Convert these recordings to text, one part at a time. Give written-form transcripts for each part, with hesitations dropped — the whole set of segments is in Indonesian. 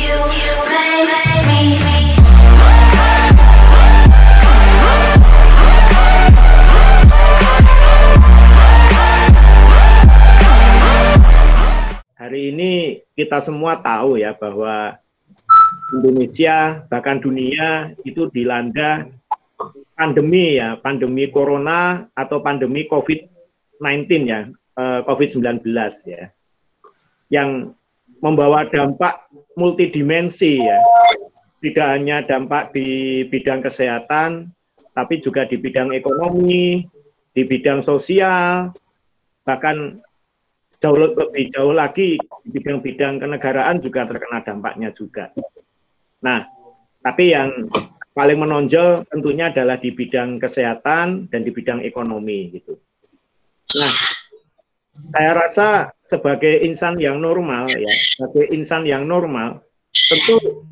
Hari ini kita semua tahu ya bahwa Indonesia bahkan dunia itu dilanda pandemi ya, pandemi corona atau pandemi COVID-19 ya, COVID-19 ya, yang membawa dampak multidimensi ya, tidak hanya dampak di bidang kesehatan, tapi juga di bidang ekonomi, di bidang sosial, bahkan lebih jauh lagi di bidang-bidang kenegaraan juga terkena dampaknya juga. Nah, tapi yang paling menonjol tentunya adalah di bidang kesehatan dan di bidang ekonomi gitu. Nah, saya rasa sebagai insan yang normal ya, sebagai insan yang normal, tentu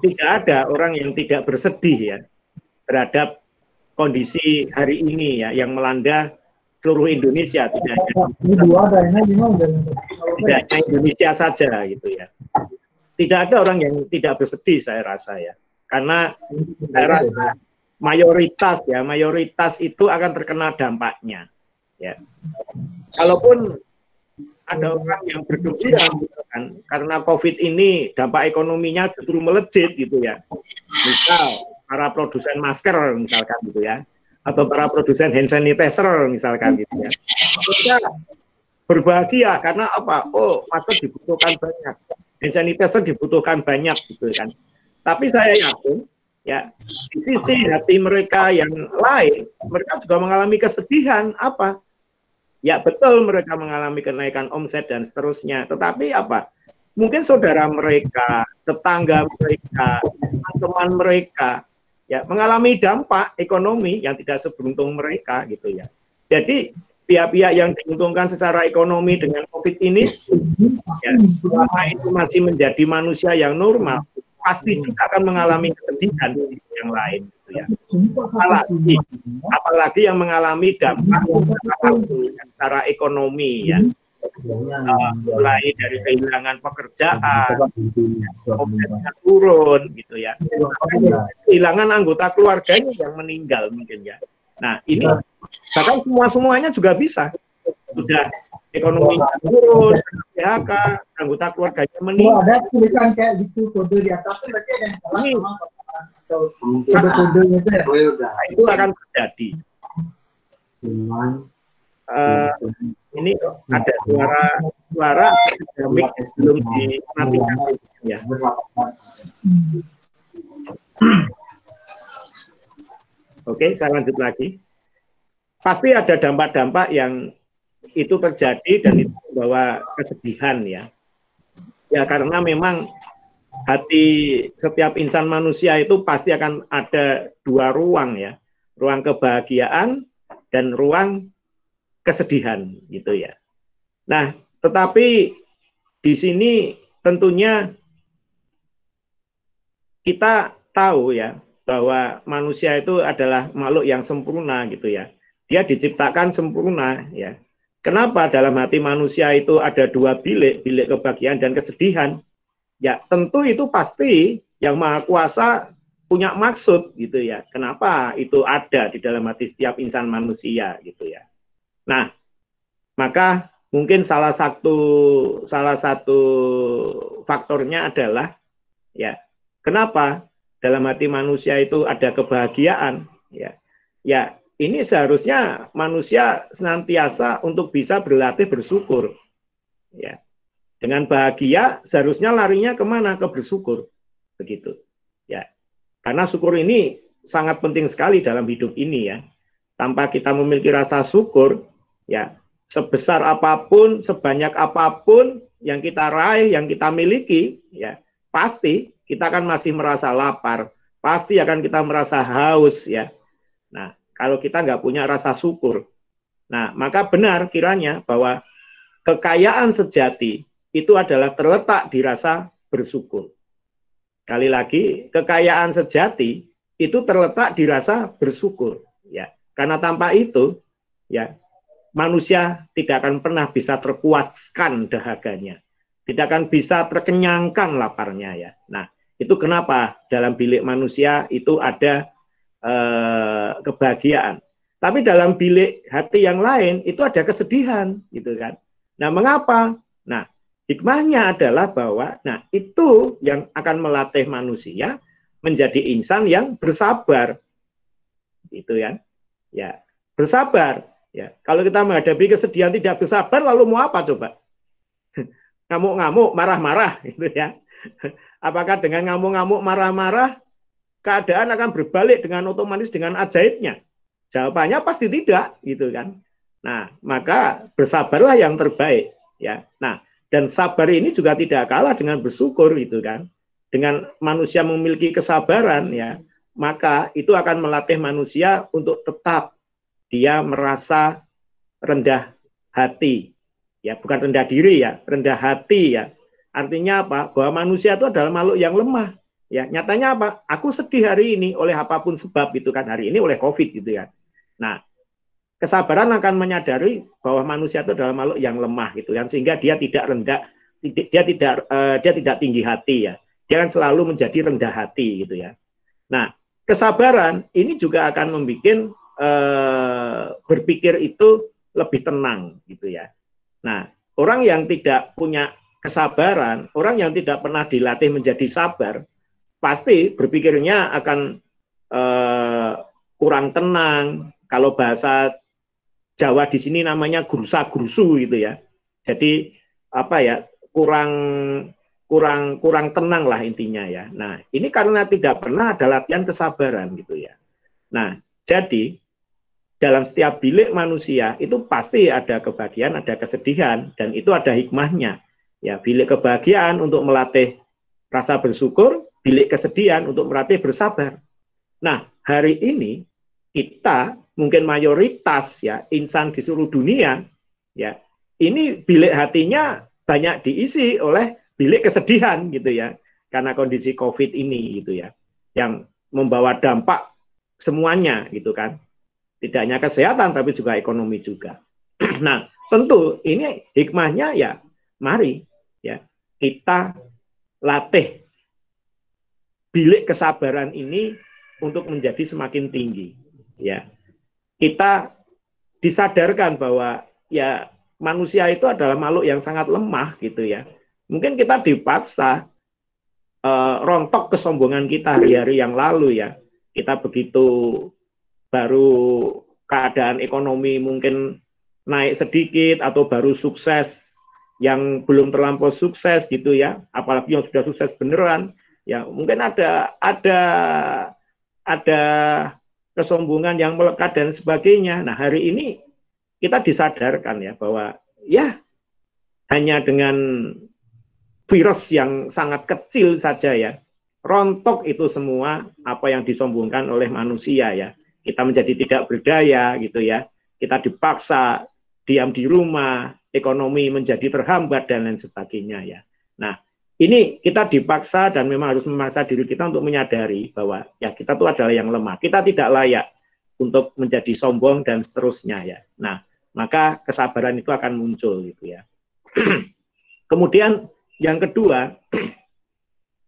tidak ada orang yang tidak bersedih ya terhadap kondisi hari ini ya yang melanda seluruh Indonesia, tidak hanya Indonesia saja gitu ya. Tidak ada orang yang tidak bersedih saya rasa ya, karena saya rasa mayoritas itu akan terkena dampaknya ya. Kalaupun ada orang yang bergembira kan, karena COVID ini dampak ekonominya justru melejit gitu ya, misal para produsen masker misalkan gitu ya, atau para produsen hand sanitizer misalkan gitu ya, mereka berbahagia karena apa? Oh, masker dibutuhkan banyak, hand sanitizer dibutuhkan banyak gitu kan. Tapi saya yakin ya di sisi hati mereka yang lain, mereka juga mengalami kesedihan. Apa? Ya betul, mereka mengalami kenaikan omset dan seterusnya. Tetapi apa? Mungkin saudara mereka, tetangga mereka, teman-teman mereka ya mengalami dampak ekonomi yang tidak seberuntung mereka gitu ya. Jadi pihak-pihak yang diuntungkan secara ekonomi dengan COVID ini ya, selama itu masih menjadi manusia yang normal, pasti juga akan mengalami kesedihan yang lain gitu ya. Apalagi yang mengalami dampak secara ekonomi ya. Mulai dari kehilangan pekerjaan, omsetnya turun gitu ya, kehilangan anggota keluarganya yang meninggal mungkin ya. Nah ini bahkan semuanya juga bisa, sudah ekonomi turun, PHK, anggota keluarganya meninggal. Ada tulisan kayak gitu kode di atas berarti ada yang salah. Itu akan terjadi. Ini ada suara mic belum dimatikan ya. Oke, saya lanjut lagi. Pasti ada dampak-dampak yang itu terjadi dan itu membawa kesedihan ya. Ya karena memang hati setiap insan manusia itu pasti akan ada dua ruang ya. Ruang kebahagiaan dan ruang kesedihan gitu ya. Nah, tetapi di sini tentunya kita tahu ya bahwa manusia itu adalah makhluk yang sempurna gitu ya. Dia diciptakan sempurna ya. Kenapa dalam hati manusia itu ada dua bilik, bilik kebahagiaan dan kesedihan? Ya, tentu itu pasti yang Maha Kuasa punya maksud gitu ya. Kenapa itu ada di dalam hati setiap insan manusia gitu ya. Nah, maka mungkin salah satu faktornya adalah ya kenapa dalam hati manusia itu ada kebahagiaan ya. Ya, ini seharusnya manusia senantiasa untuk bisa berlatih bersyukur. Ya. Dengan bahagia seharusnya larinya kemana? Ke bersyukur. Begitu. Ya. Karena syukur ini sangat penting sekali dalam hidup ini ya. Tanpa kita memiliki rasa syukur, ya sebesar apapun, sebanyak apapun yang kita raih, yang kita miliki, ya pasti kita akan masih merasa lapar, pasti akan kita merasa haus, ya. Nah, kalau kita nggak punya rasa syukur, nah maka benar kiranya bahwa kekayaan sejati itu adalah terletak di rasa bersyukur. Sekali lagi, kekayaan sejati itu terletak di rasa bersyukur, ya. Karena tanpa itu, ya, manusia tidak akan pernah bisa terpuaskan dahaganya. tidak akan bisa terkenyangkan laparnya ya. Nah, itu kenapa dalam bilik manusia itu ada kebahagiaan. Tapi dalam bilik hati yang lain itu ada kesedihan, gitu kan. Nah, mengapa? Nah, hikmahnya adalah bahwa, nah itu yang akan melatih manusia menjadi insan yang bersabar, gitu kan? Ya, bersabar. Ya, kalau kita menghadapi kesedihan tidak bersabar, lalu mau apa coba? Ngamuk-ngamuk, marah-marah, gitu ya. Apakah dengan ngamuk-ngamuk, marah-marah keadaan akan berbalik dengan otomatis dengan ajaibnya? Jawabannya pasti tidak, gitu kan. Nah, maka bersabarlah yang terbaik, ya. Nah, dan sabar ini juga tidak kalah dengan bersyukur, gitu kan. Dengan manusia memiliki kesabaran, ya, maka itu akan melatih manusia untuk tetap dia merasa rendah hati, ya, bukan rendah diri ya, rendah hati ya. Artinya apa? Bahwa manusia itu adalah makhluk yang lemah. Ya, nyatanya apa? Aku sedih hari ini oleh apapun sebab itu kan, hari ini oleh COVID gitu ya. Nah, kesabaran akan menyadari bahwa manusia itu adalah makhluk yang lemah gitu kan, sehingga dia tidak rendah, dia tidak tinggi hati ya. Dia kan selalu menjadi rendah hati gitu ya. Nah, kesabaran ini juga akan membuat berpikir itu lebih tenang gitu ya. Nah, orang yang tidak punya kesabaran, orang yang tidak pernah dilatih menjadi sabar, pasti berpikirnya akan kurang tenang. Kalau bahasa Jawa di sini namanya grusa-grusu gitu ya. Jadi apa ya, kurang tenang lah intinya ya. Nah, ini karena tidak pernah ada latihan kesabaran gitu ya. Nah, jadi dalam setiap bilik manusia itu pasti ada kebahagiaan, ada kesedihan, dan itu ada hikmahnya. Ya, bilik kebahagiaan untuk melatih rasa bersyukur, bilik kesedihan untuk melatih bersabar. Nah, hari ini kita mungkin mayoritas ya insan di seluruh dunia ya, ini bilik hatinya banyak diisi oleh bilik kesedihan gitu ya, karena kondisi COVID ini gitu ya, yang membawa dampak semuanya gitu kan, tidak hanya kesehatan tapi juga ekonomi juga. Nah, tentu ini hikmahnya ya, mari ya kita latih bilik kesabaran ini untuk menjadi semakin tinggi ya. Kita disadarkan bahwa ya manusia itu adalah makhluk yang sangat lemah gitu ya. Mungkin kita dipaksa rontok kesombongan kita hari-hari yang lalu ya. Kita begitu baru keadaan ekonomi mungkin naik sedikit atau baru sukses yang belum terlampau sukses gitu ya, apalagi yang sudah sukses beneran ya, mungkin ada kesombongan yang melekat dan sebagainya. Nah, hari ini kita disadarkan ya bahwa ya hanya dengan virus yang sangat kecil saja ya, rontok itu semua apa yang disombongkan oleh manusia ya. Kita menjadi tidak berdaya gitu ya. Kita dipaksa diam di rumah, ekonomi menjadi terhambat dan lain sebagainya ya. Nah, ini kita dipaksa dan memang harus memaksa diri kita untuk menyadari bahwa ya kita itu adalah yang lemah. Kita tidak layak untuk menjadi sombong dan seterusnya ya. Nah, maka kesabaran itu akan muncul gitu ya. Kemudian yang kedua,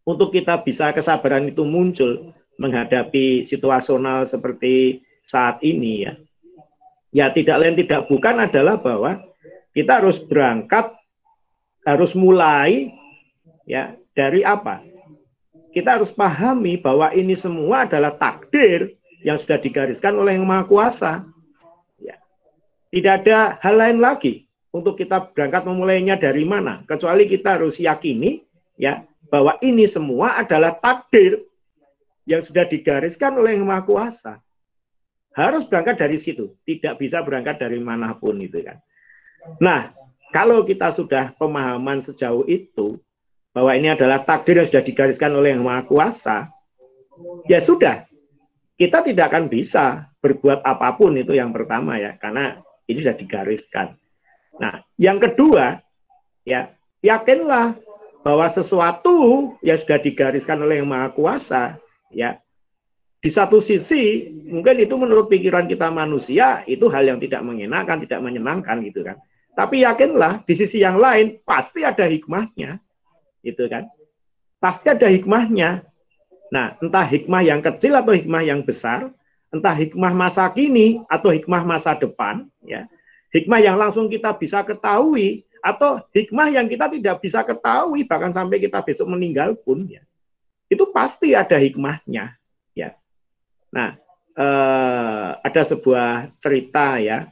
untuk kita bisa kesabaran itu muncul menghadapi situasional seperti saat ini ya. Ya tidak lain tidak bukan adalah bahwa kita harus berangkat, harus mulai ya dari apa? Kita harus pahami bahwa ini semua adalah takdir yang sudah digariskan oleh Yang Maha Kuasa. Ya. Tidak ada hal lain lagi untuk kita berangkat memulainya dari mana, kecuali kita harus yakini ya bahwa ini semua adalah takdir yang sudah digariskan oleh Yang Maha Kuasa. Harus berangkat dari situ, tidak bisa berangkat dari manapun itu kan. Nah, kalau kita sudah pemahaman sejauh itu bahwa ini adalah takdir yang sudah digariskan oleh Yang Maha Kuasa, ya sudah, kita tidak akan bisa berbuat apapun, itu yang pertama ya, karena ini sudah digariskan. Nah, yang kedua, ya yakinlah bahwa sesuatu yang sudah digariskan oleh Yang Maha Kuasa, ya di satu sisi mungkin itu menurut pikiran kita manusia itu hal yang tidak mengenakan, tidak menyenangkan gitu kan. Tapi yakinlah di sisi yang lain pasti ada hikmahnya, gitu kan? Pasti ada hikmahnya. Nah, entah hikmah yang kecil atau hikmah yang besar, entah hikmah masa kini atau hikmah masa depan, ya. Hikmah yang langsung kita bisa ketahui atau hikmah yang kita tidak bisa ketahui bahkan sampai kita besok meninggal pun, ya. Itu pasti ada hikmahnya, ya. Nah, ada sebuah cerita ya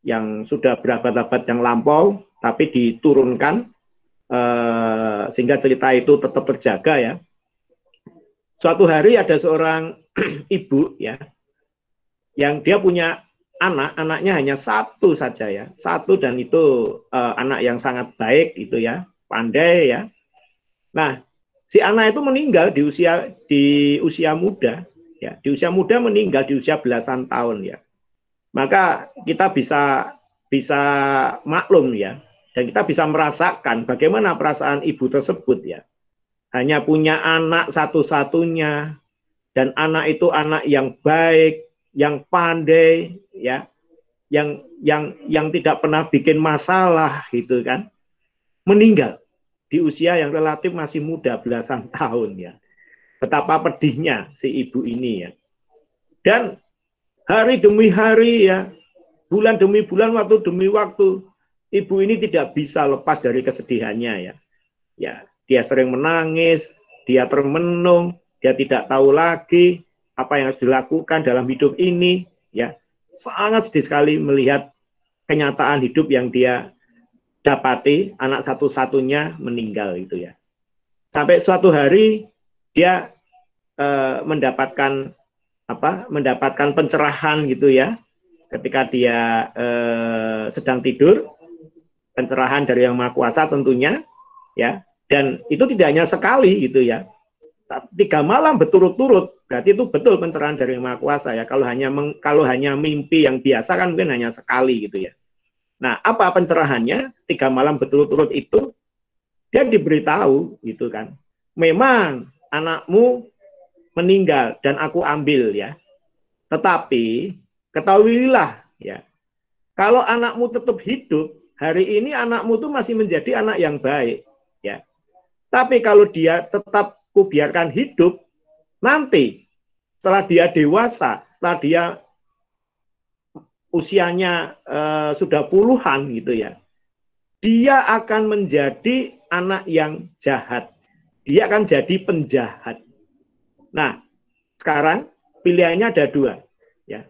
yang sudah berabad-abad yang lampau tapi diturunkan sehingga cerita itu tetap terjaga ya. Suatu hari ada seorang ibu ya yang dia punya anaknya hanya satu saja ya, satu, dan itu anak yang sangat baik itu ya, pandai ya. Nah, si anak itu meninggal di usia muda ya, di usia muda meninggal di usia belasan tahun ya. Maka kita bisa maklum ya, dan kita bisa merasakan bagaimana perasaan ibu tersebut ya. Hanya punya anak satu-satunya, dan anak itu anak yang baik, yang pandai ya, yang tidak pernah bikin masalah gitu kan, meninggal di usia yang relatif masih muda, belasan tahun ya. Betapa pedihnya si ibu ini ya. Dan hari demi hari ya, bulan demi bulan, waktu demi waktu, ibu ini tidak bisa lepas dari kesedihannya ya. Ya, dia sering menangis, dia termenung, dia tidak tahu lagi apa yang harus dilakukan dalam hidup ini ya. Sangat sedih sekali melihat kenyataan hidup yang dia dapati, anak satu-satunya meninggal itu ya. Sampai suatu hari dia mendapatkan pencerahan gitu ya, ketika dia sedang tidur, pencerahan dari Yang Maha Kuasa tentunya ya, dan itu tidak hanya sekali gitu ya, 3 malam berturut-turut, berarti itu betul pencerahan dari Yang Maha Kuasa ya. Kalau hanya mimpi yang biasa kan mungkin hanya sekali gitu ya. Nah, apa pencerahannya? 3 malam berturut-turut itu dia diberitahu gitu kan, memang anakmu meninggal dan aku ambil ya. Tetapi ketahuilah ya, kalau anakmu tetap hidup, hari ini anakmu tuh masih menjadi anak yang baik ya. Tapi kalau dia tetap kubiarkan hidup, nanti setelah dia dewasa, setelah dia usianya sudah puluhan gitu ya, dia akan menjadi anak yang jahat. Dia akan jadi penjahat. Nah, sekarang pilihannya ada 2 ya.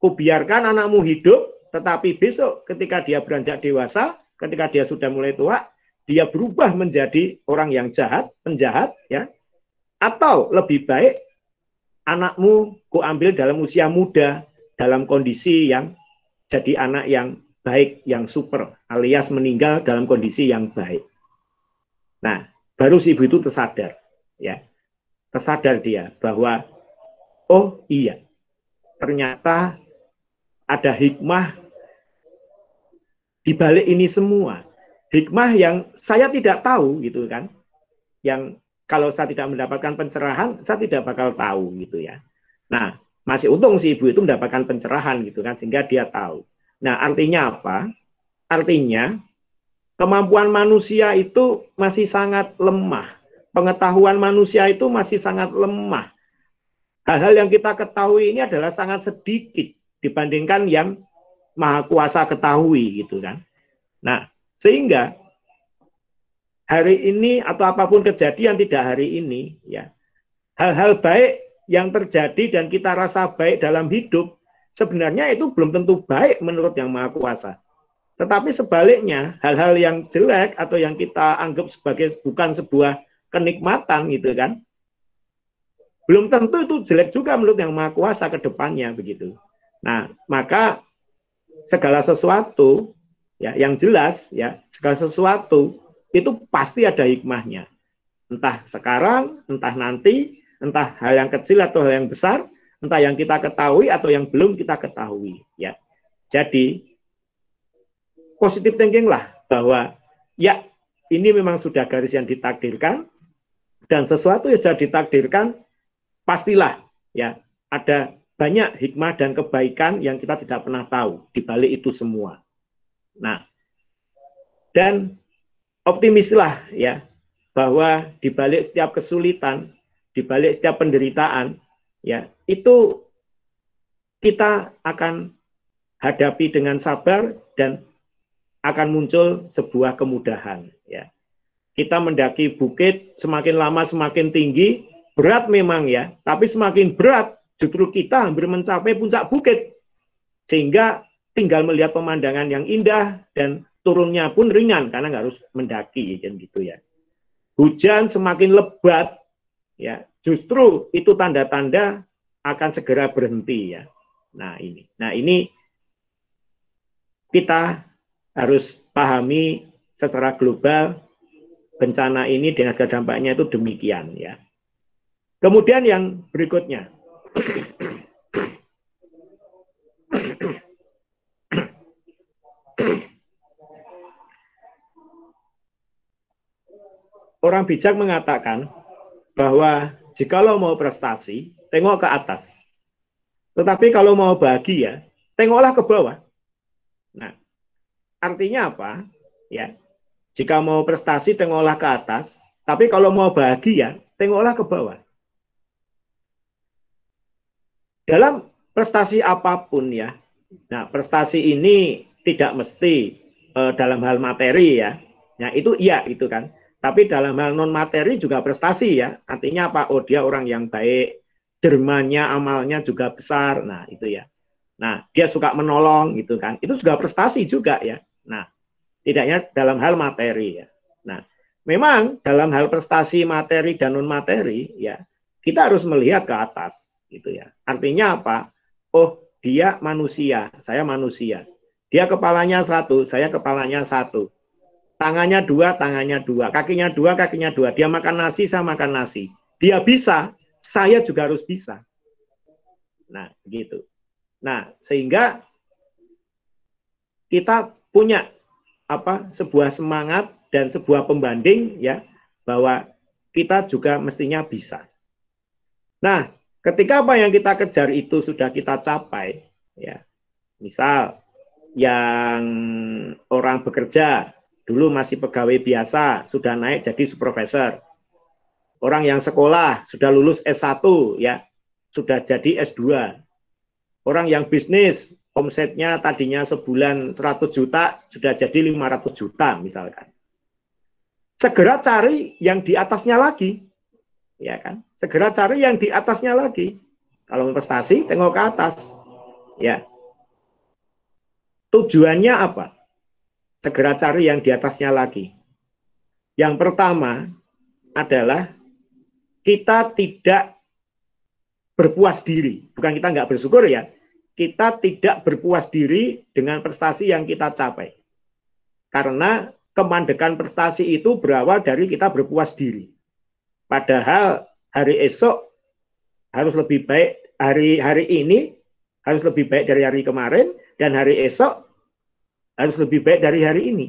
Kubiarkan anakmu hidup, tetapi besok ketika dia beranjak dewasa, ketika dia sudah mulai tua, dia berubah menjadi orang yang jahat, penjahat ya. Atau lebih baik anakmu kuambil dalam usia muda, dalam kondisi yang jadi anak yang baik, yang super, alias meninggal dalam kondisi yang baik. Nah, baru si ibu itu tersadar ya. Tersadar dia bahwa oh iya, ternyata ada hikmah di balik ini semua. Hikmah yang saya tidak tahu gitu kan. Yang kalau saya tidak mendapatkan pencerahan, saya tidak bakal tahu gitu ya. Nah, masih untung si ibu itu mendapatkan pencerahan gitu kan, sehingga dia tahu. Nah, artinya apa? Artinya kemampuan manusia itu masih sangat lemah. Pengetahuan manusia itu masih sangat lemah. Hal-hal yang kita ketahui ini adalah sangat sedikit dibandingkan yang Maha Kuasa ketahui gitu kan. Nah, sehingga hari ini atau apapun kejadian, tidak hari ini ya, hal-hal baik yang terjadi dan kita rasa baik dalam hidup, sebenarnya itu belum tentu baik menurut Yang Maha Kuasa. Tetapi sebaliknya, hal-hal yang jelek atau yang kita anggap sebagai bukan sebuah kenikmatan gitu kan, belum tentu itu jelek juga menurut Yang Maha Kuasa ke depannya begitu. Nah, maka segala sesuatu ya, yang jelas ya, segala sesuatu itu pasti ada hikmahnya. Entah sekarang, entah nanti, entah hal yang kecil atau hal yang besar, entah yang kita ketahui atau yang belum kita ketahui ya. Jadi positive thinking lah bahwa ya ini memang sudah garis yang ditakdirkan, dan sesuatu yang sudah ditakdirkan pastilah ya ada banyak hikmah dan kebaikan yang kita tidak pernah tahu di balik itu semua. Nah, Dan optimislah ya, bahwa di balik setiap kesulitan, di balik setiap penderitaan, ya itu kita akan hadapi dengan sabar dan akan muncul sebuah kemudahan. Ya, kita mendaki bukit semakin lama semakin tinggi, berat memang ya, tapi semakin berat justru kita hampir mencapai puncak bukit, sehingga tinggal melihat pemandangan yang indah dan turunnya pun ringan karena nggak harus mendaki kan gitu ya. Hujan semakin lebat ya, justru itu tanda-tanda akan segera berhenti ya. Nah ini kita harus pahami secara global bencana ini dengan segala dampaknya itu demikian ya. Kemudian yang berikutnya, orang bijak mengatakan bahwa jikalau mau prestasi, tengok ke atas. Tetapi kalau mau bahagia, tengoklah ke bawah. Nah, artinya apa? Ya, jika mau prestasi, tengoklah ke atas. Tapi kalau mau bahagia, tengoklah ke bawah. Dalam prestasi apapun ya, nah prestasi ini tidak mesti dalam hal materi ya. Nah itu iya itu kan. Tapi dalam hal non materi juga prestasi ya. Artinya apa? Oh dia orang yang baik, dermanya, amalnya juga besar. Nah itu ya. Nah dia suka menolong gitu kan. Itu juga prestasi juga ya. Nah tidaknya dalam hal materi ya. Nah memang dalam hal prestasi materi dan non materi ya kita harus melihat ke atas gitu ya. Artinya apa? Oh dia manusia, saya manusia. Dia kepalanya satu, saya kepalanya satu. Tangannya dua, kakinya dua. Dia makan nasi, saya makan nasi. Dia bisa, saya juga harus bisa. Nah, begitu. Nah, sehingga kita punya sebuah semangat dan sebuah pembanding ya bahwa kita juga mestinya bisa. Nah, ketika apa yang kita kejar itu sudah kita capai, ya, misal yang orang bekerja dulu masih pegawai biasa, sudah naik jadi supervisor. Orang yang sekolah sudah lulus S1, ya, sudah jadi S2. Orang yang bisnis, omsetnya tadinya sebulan 100 juta, sudah jadi 500 juta misalkan. Segera cari yang di atasnya lagi. Ya kan? Segera cari yang di atasnya lagi. Kalau investasi, tengok ke atas. Ya. Tujuannya apa? Segera cari yang di atasnya lagi. Yang pertama adalah kita tidak berpuas diri. Bukan kita nggak bersyukur ya. Kita tidak berpuas diri dengan prestasi yang kita capai. Karena kemandekan prestasi itu berawal dari kita berpuas diri. Padahal hari esok harus lebih baik, hari ini harus lebih baik dari hari kemarin, dan hari esok harus lebih baik dari hari ini.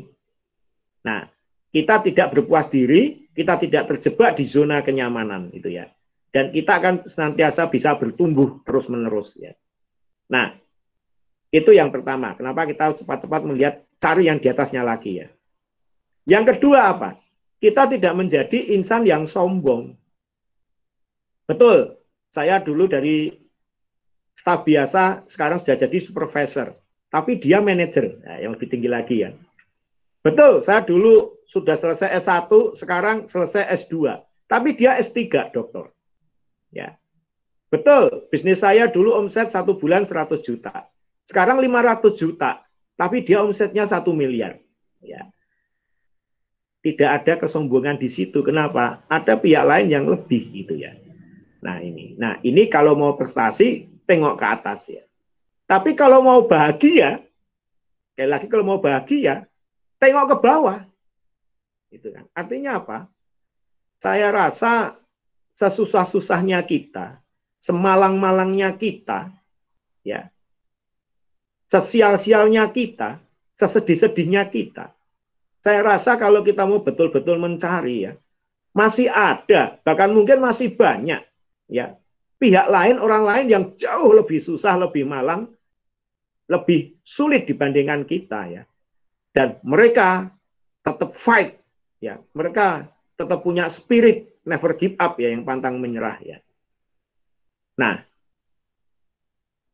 Nah, kita tidak berpuas diri, kita tidak terjebak di zona kenyamanan itu ya. Dan kita akan senantiasa bisa bertumbuh terus-menerus ya. Nah, itu yang pertama. Kenapa kita cepat-cepat melihat cari yang di atasnya lagi ya. Yang kedua apa? Kita tidak menjadi insan yang sombong. Betul, saya dulu dari staf biasa sekarang sudah jadi supervisor. Tapi dia manajer, nah, yang lebih tinggi lagi ya. Betul, saya dulu sudah selesai S1, sekarang selesai S2. Tapi dia S3, dokter. Ya. Betul, bisnis saya dulu omset 1 bulan 100 juta. Sekarang 500 juta, tapi dia omsetnya 1 miliar. Ya. Tidak ada kesombongan di situ. Kenapa? Ada pihak lain yang lebih gitu ya. Nah ini kalau mau prestasi, tengok ke atas ya. Tapi kalau mau bahagia, sekali lagi kalau mau bahagia, tengok ke bawah. Gitu kan. Artinya apa? Saya rasa sesusah-susahnya kita, semalang-malangnya kita, ya, sesial-sialnya kita, sesedih-sedihnya kita. Saya rasa kalau kita mau betul-betul mencari ya, masih ada, bahkan mungkin masih banyak ya, pihak lain, orang lain yang jauh lebih susah, lebih malang, lebih sulit dibandingkan kita ya. Dan mereka tetap fight, ya. Mereka tetap punya spirit never give up, ya, yang pantang menyerah, ya. Nah,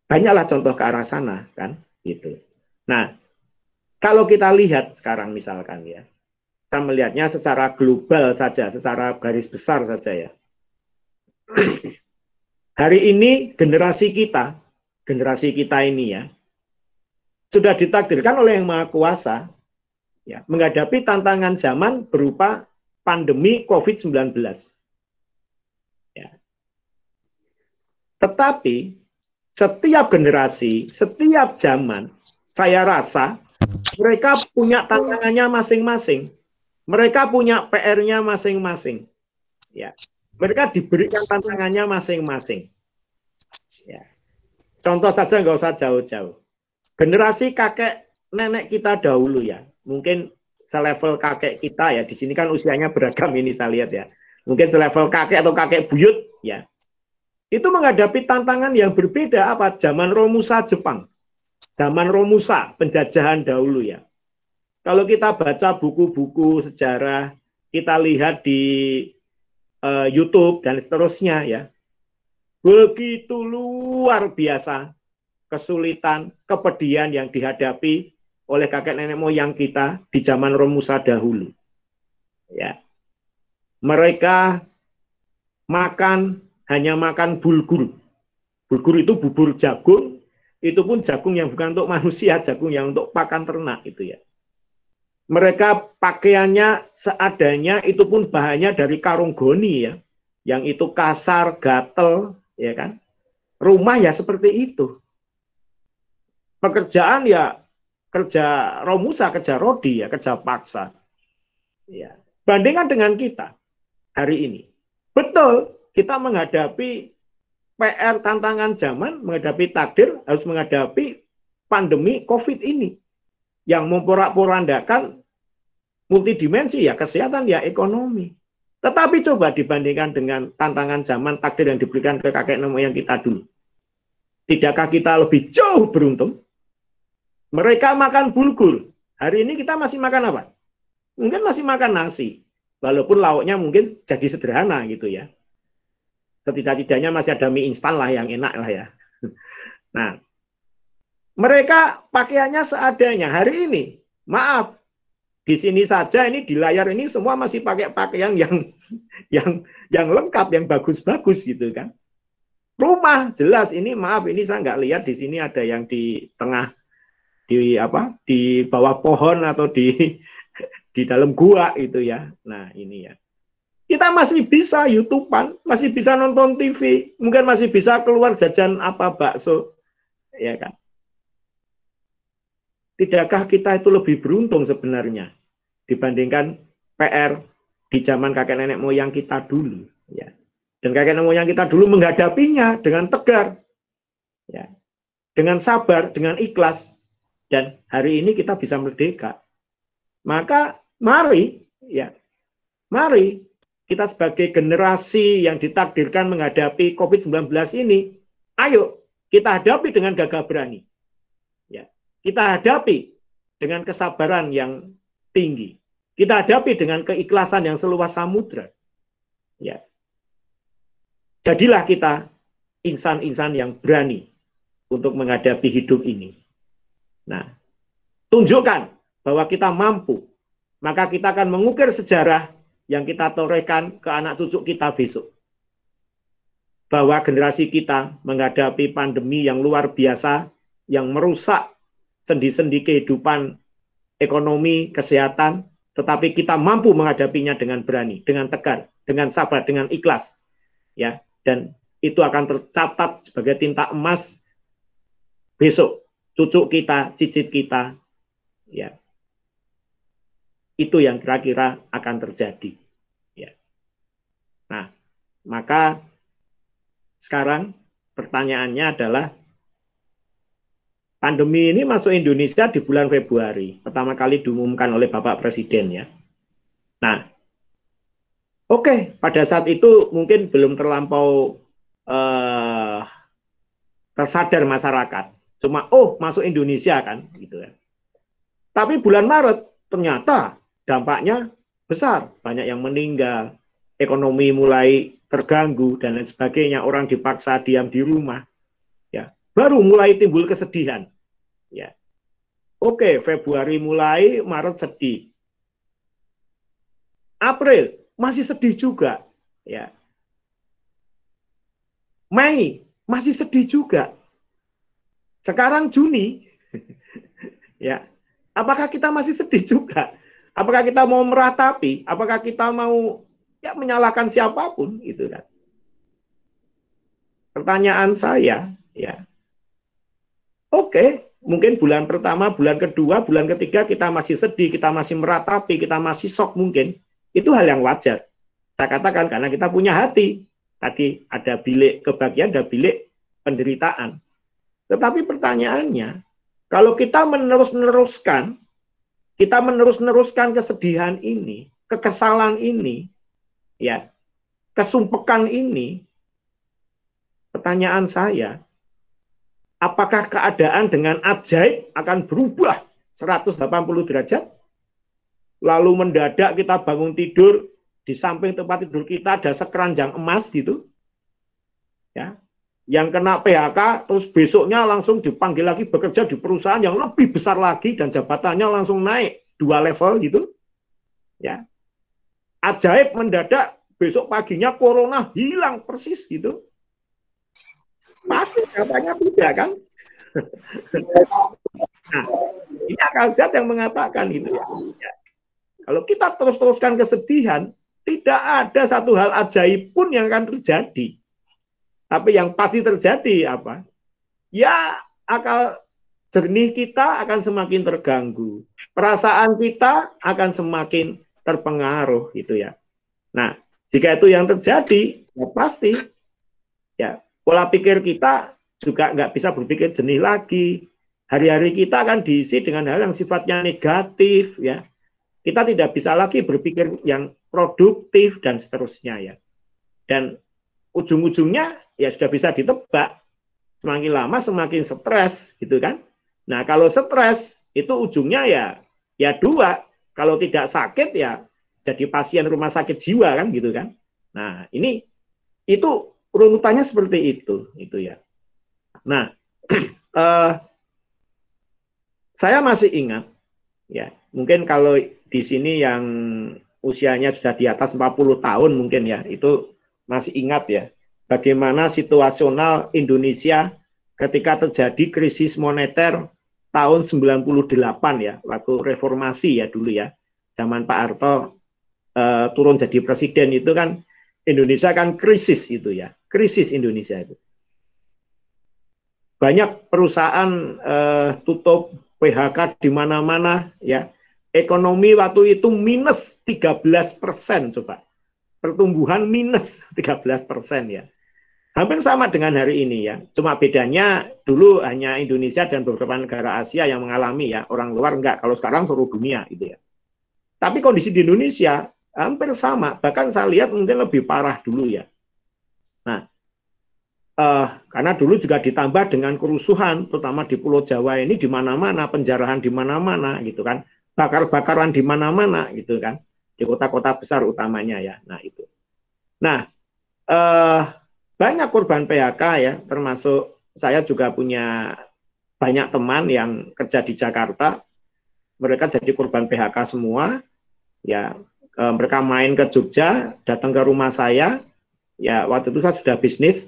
banyaklah contoh ke arah sana, kan, gitu. Nah, kalau kita lihat sekarang misalkan, ya, kita melihatnya secara global saja, secara garis besar saja, ya. Hari ini generasi kita ini, ya, sudah ditakdirkan oleh Yang Maha Kuasa, ya, menghadapi tantangan zaman berupa pandemi COVID-19. Ya. Tetapi setiap generasi, setiap zaman, saya rasa mereka punya tantangannya masing-masing. Mereka punya PR-nya masing-masing. Ya. Mereka diberikan tantangannya masing-masing. Ya. Contoh saja, nggak usah jauh-jauh. Generasi kakek nenek kita dahulu, ya, mungkin selevel kakek kita, ya, di sini kan usianya beragam ini saya lihat, ya. Mungkin selevel kakek atau kakek buyut, ya. Itu menghadapi tantangan yang berbeda apa? Zaman Romusa Jepang. Zaman Romusa, penjajahan dahulu, ya. Kalau kita baca buku-buku sejarah, kita lihat di YouTube dan seterusnya, ya. Begitu luar biasa kesulitan, kepedihan yang dihadapi oleh kakek nenek moyang kita di zaman Romusa dahulu. Ya. Mereka hanya makan bulgur. Bulgur itu bubur jagung, itu pun jagung yang bukan untuk manusia, jagung yang untuk pakan ternak itu, ya. Mereka pakaiannya seadanya, itu pun bahannya dari karung goni, ya. Yang itu kasar, gatel, ya kan. Rumah ya seperti itu. Pekerjaan ya kerja Romusa, kerja Rodi, ya, kerja paksa. Ya. Bandingkan dengan kita hari ini. Betul, kita menghadapi PR tantangan zaman, menghadapi takdir, harus menghadapi pandemi COVID ini. Yang memporak-porandakan multidimensi, ya, kesehatan, ya, ekonomi. Tetapi coba dibandingkan dengan tantangan zaman, takdir yang diberikan ke kakek nenek moyang kita dulu. Tidakkah kita lebih jauh beruntung? Mereka makan bulgur. Hari ini kita masih makan apa? Mungkin masih makan nasi. Walaupun lauknya mungkin jadi sederhana gitu, ya. Setidak-tidaknya masih ada mie instan lah yang enak lah, ya. Nah, mereka pakaiannya seadanya. Hari ini, maaf, di sini saja ini di layar ini semua masih pakai pakaian yang lengkap, yang bagus-bagus gitu kan. Rumah jelas ini, maaf, ini saya nggak lihat di sini ada yang di tengah, di bawah pohon atau di dalam gua itu, ya. Nah, ini, ya. Kita masih bisa YouTubean, masih bisa nonton TV, mungkin masih bisa keluar jajan apa bakso, ya kan. Tidakkah kita itu lebih beruntung sebenarnya dibandingkan PR di zaman kakek nenek moyang kita dulu, ya. Dan kakek nenek moyang kita dulu menghadapinya dengan tegar, ya, dengan sabar, dengan ikhlas. Dan hari ini kita bisa merdeka. Maka mari, ya, mari kita sebagai generasi yang ditakdirkan menghadapi COVID-19 ini, ayo kita hadapi dengan gagah berani. Ya, kita hadapi dengan kesabaran yang tinggi. Kita hadapi dengan keikhlasan yang seluas samudra. Ya. Jadilah kita insan-insan yang berani untuk menghadapi hidup ini. Nah, tunjukkan bahwa kita mampu, maka kita akan mengukir sejarah yang kita torehkan ke anak cucu kita besok. Bahwa generasi kita menghadapi pandemi yang luar biasa, yang merusak sendi-sendi kehidupan, ekonomi, kesehatan, tetapi kita mampu menghadapinya dengan berani, dengan tegar, dengan sabar, dengan ikhlas. Ya, dan itu akan tercatat sebagai tinta emas besok. Cucu kita, cicit kita, ya. Itu yang kira-kira akan terjadi. Ya. Nah, maka sekarang pertanyaannya adalah, pandemi ini masuk Indonesia di bulan Februari, pertama kali diumumkan oleh Bapak Presiden, ya. Nah, oke, pada saat itu mungkin belum terlampau tersadar masyarakat. Cuma, oh, masuk Indonesia kan, gitu ya. Tapi bulan Maret ternyata dampaknya besar, banyak yang meninggal, ekonomi mulai terganggu dan lain sebagainya, orang dipaksa diam di rumah, ya, baru mulai timbul kesedihan, ya. Oke, Februari mulai, Maret sedih, April masih sedih juga, ya, Mei masih sedih juga, sekarang Juni, ya, apakah kita masih sedih juga? Apakah kita mau meratapi? Apakah kita mau ya menyalahkan siapapun, gitu kan? Pertanyaan saya, ya, oke, mungkin bulan pertama, bulan kedua, bulan ketiga kita masih sedih, kita masih meratapi, kita masih shock mungkin. Itu hal yang wajar. Saya katakan karena kita punya hati. Tadi ada bilik kebahagiaan, ada bilik penderitaan. Tetapi pertanyaannya, kalau kita menerus-neruskan kesedihan ini, kekesalan ini, ya, kesumpekan ini, pertanyaan saya, apakah keadaan dengan ajaib akan berubah 180 derajat? Lalu mendadak kita bangun tidur, di samping tempat tidur kita ada sekeranjang emas gitu. Ya. Yang kena PHK, terus besoknya langsung dipanggil lagi bekerja di perusahaan yang lebih besar lagi dan jabatannya langsung naik 2 level gitu. Ya. Ajaib mendadak, besok paginya corona hilang persis gitu. Pasti katanya tidak kan? Nah, ini akal sehat yang mengatakan itu ya. Kalau kita terus-teruskan kesedihan, tidak ada satu hal ajaib pun yang akan terjadi. Tapi yang pasti terjadi apa? Ya, akal jernih kita akan semakin terganggu. Perasaan kita akan semakin terpengaruh gitu ya. Nah, jika itu yang terjadi, ya pasti ya pola pikir kita juga nggak bisa berpikir jernih lagi. Hari-hari kita akan diisi dengan hal yang sifatnya negatif ya. Kita tidak bisa lagi berpikir yang produktif dan seterusnya ya. Dan ujung-ujungnya ya sudah bisa ditebak. Semakin lama semakin stres gitu kan. Nah, kalau stres itu ujungnya ya 2. Kalau tidak sakit ya jadi pasien rumah sakit jiwa kan gitu kan. Nah, itu runutannya seperti itu ya. Nah, saya masih ingat ya, mungkin kalau di sini yang usianya sudah di atas 40 tahun mungkin ya, itu masih ingat ya, bagaimana situasional Indonesia ketika terjadi krisis moneter tahun 98 ya, waktu reformasi ya dulu ya, zaman Pak Harto turun jadi presiden itu kan, Indonesia kan krisis itu ya, krisis Indonesia itu. Banyak perusahaan tutup, PHK di mana-mana ya. Ekonomi waktu itu minus 13% coba. Pertumbuhan minus 13% ya. Hampir sama dengan hari ini ya. Cuma bedanya dulu hanya Indonesia dan beberapa negara Asia yang mengalami ya. Orang luar enggak. Kalau sekarang seluruh dunia gitu ya. Tapi kondisi di Indonesia hampir sama. Bahkan saya lihat mungkin lebih parah dulu ya. Nah, karena dulu juga ditambah dengan kerusuhan, terutama di Pulau Jawa ini di mana-mana, penjarahan di mana-mana gitu kan. Bakar-bakaran di mana-mana gitu kan, di kota-kota besar utamanya ya. Nah itu. Nah banyak korban PHK ya, termasuk saya juga punya banyak teman yang kerja di Jakarta, mereka jadi korban PHK semua. Ya mereka main ke Jogja, datang ke rumah saya. Ya waktu itu saya sudah bisnis.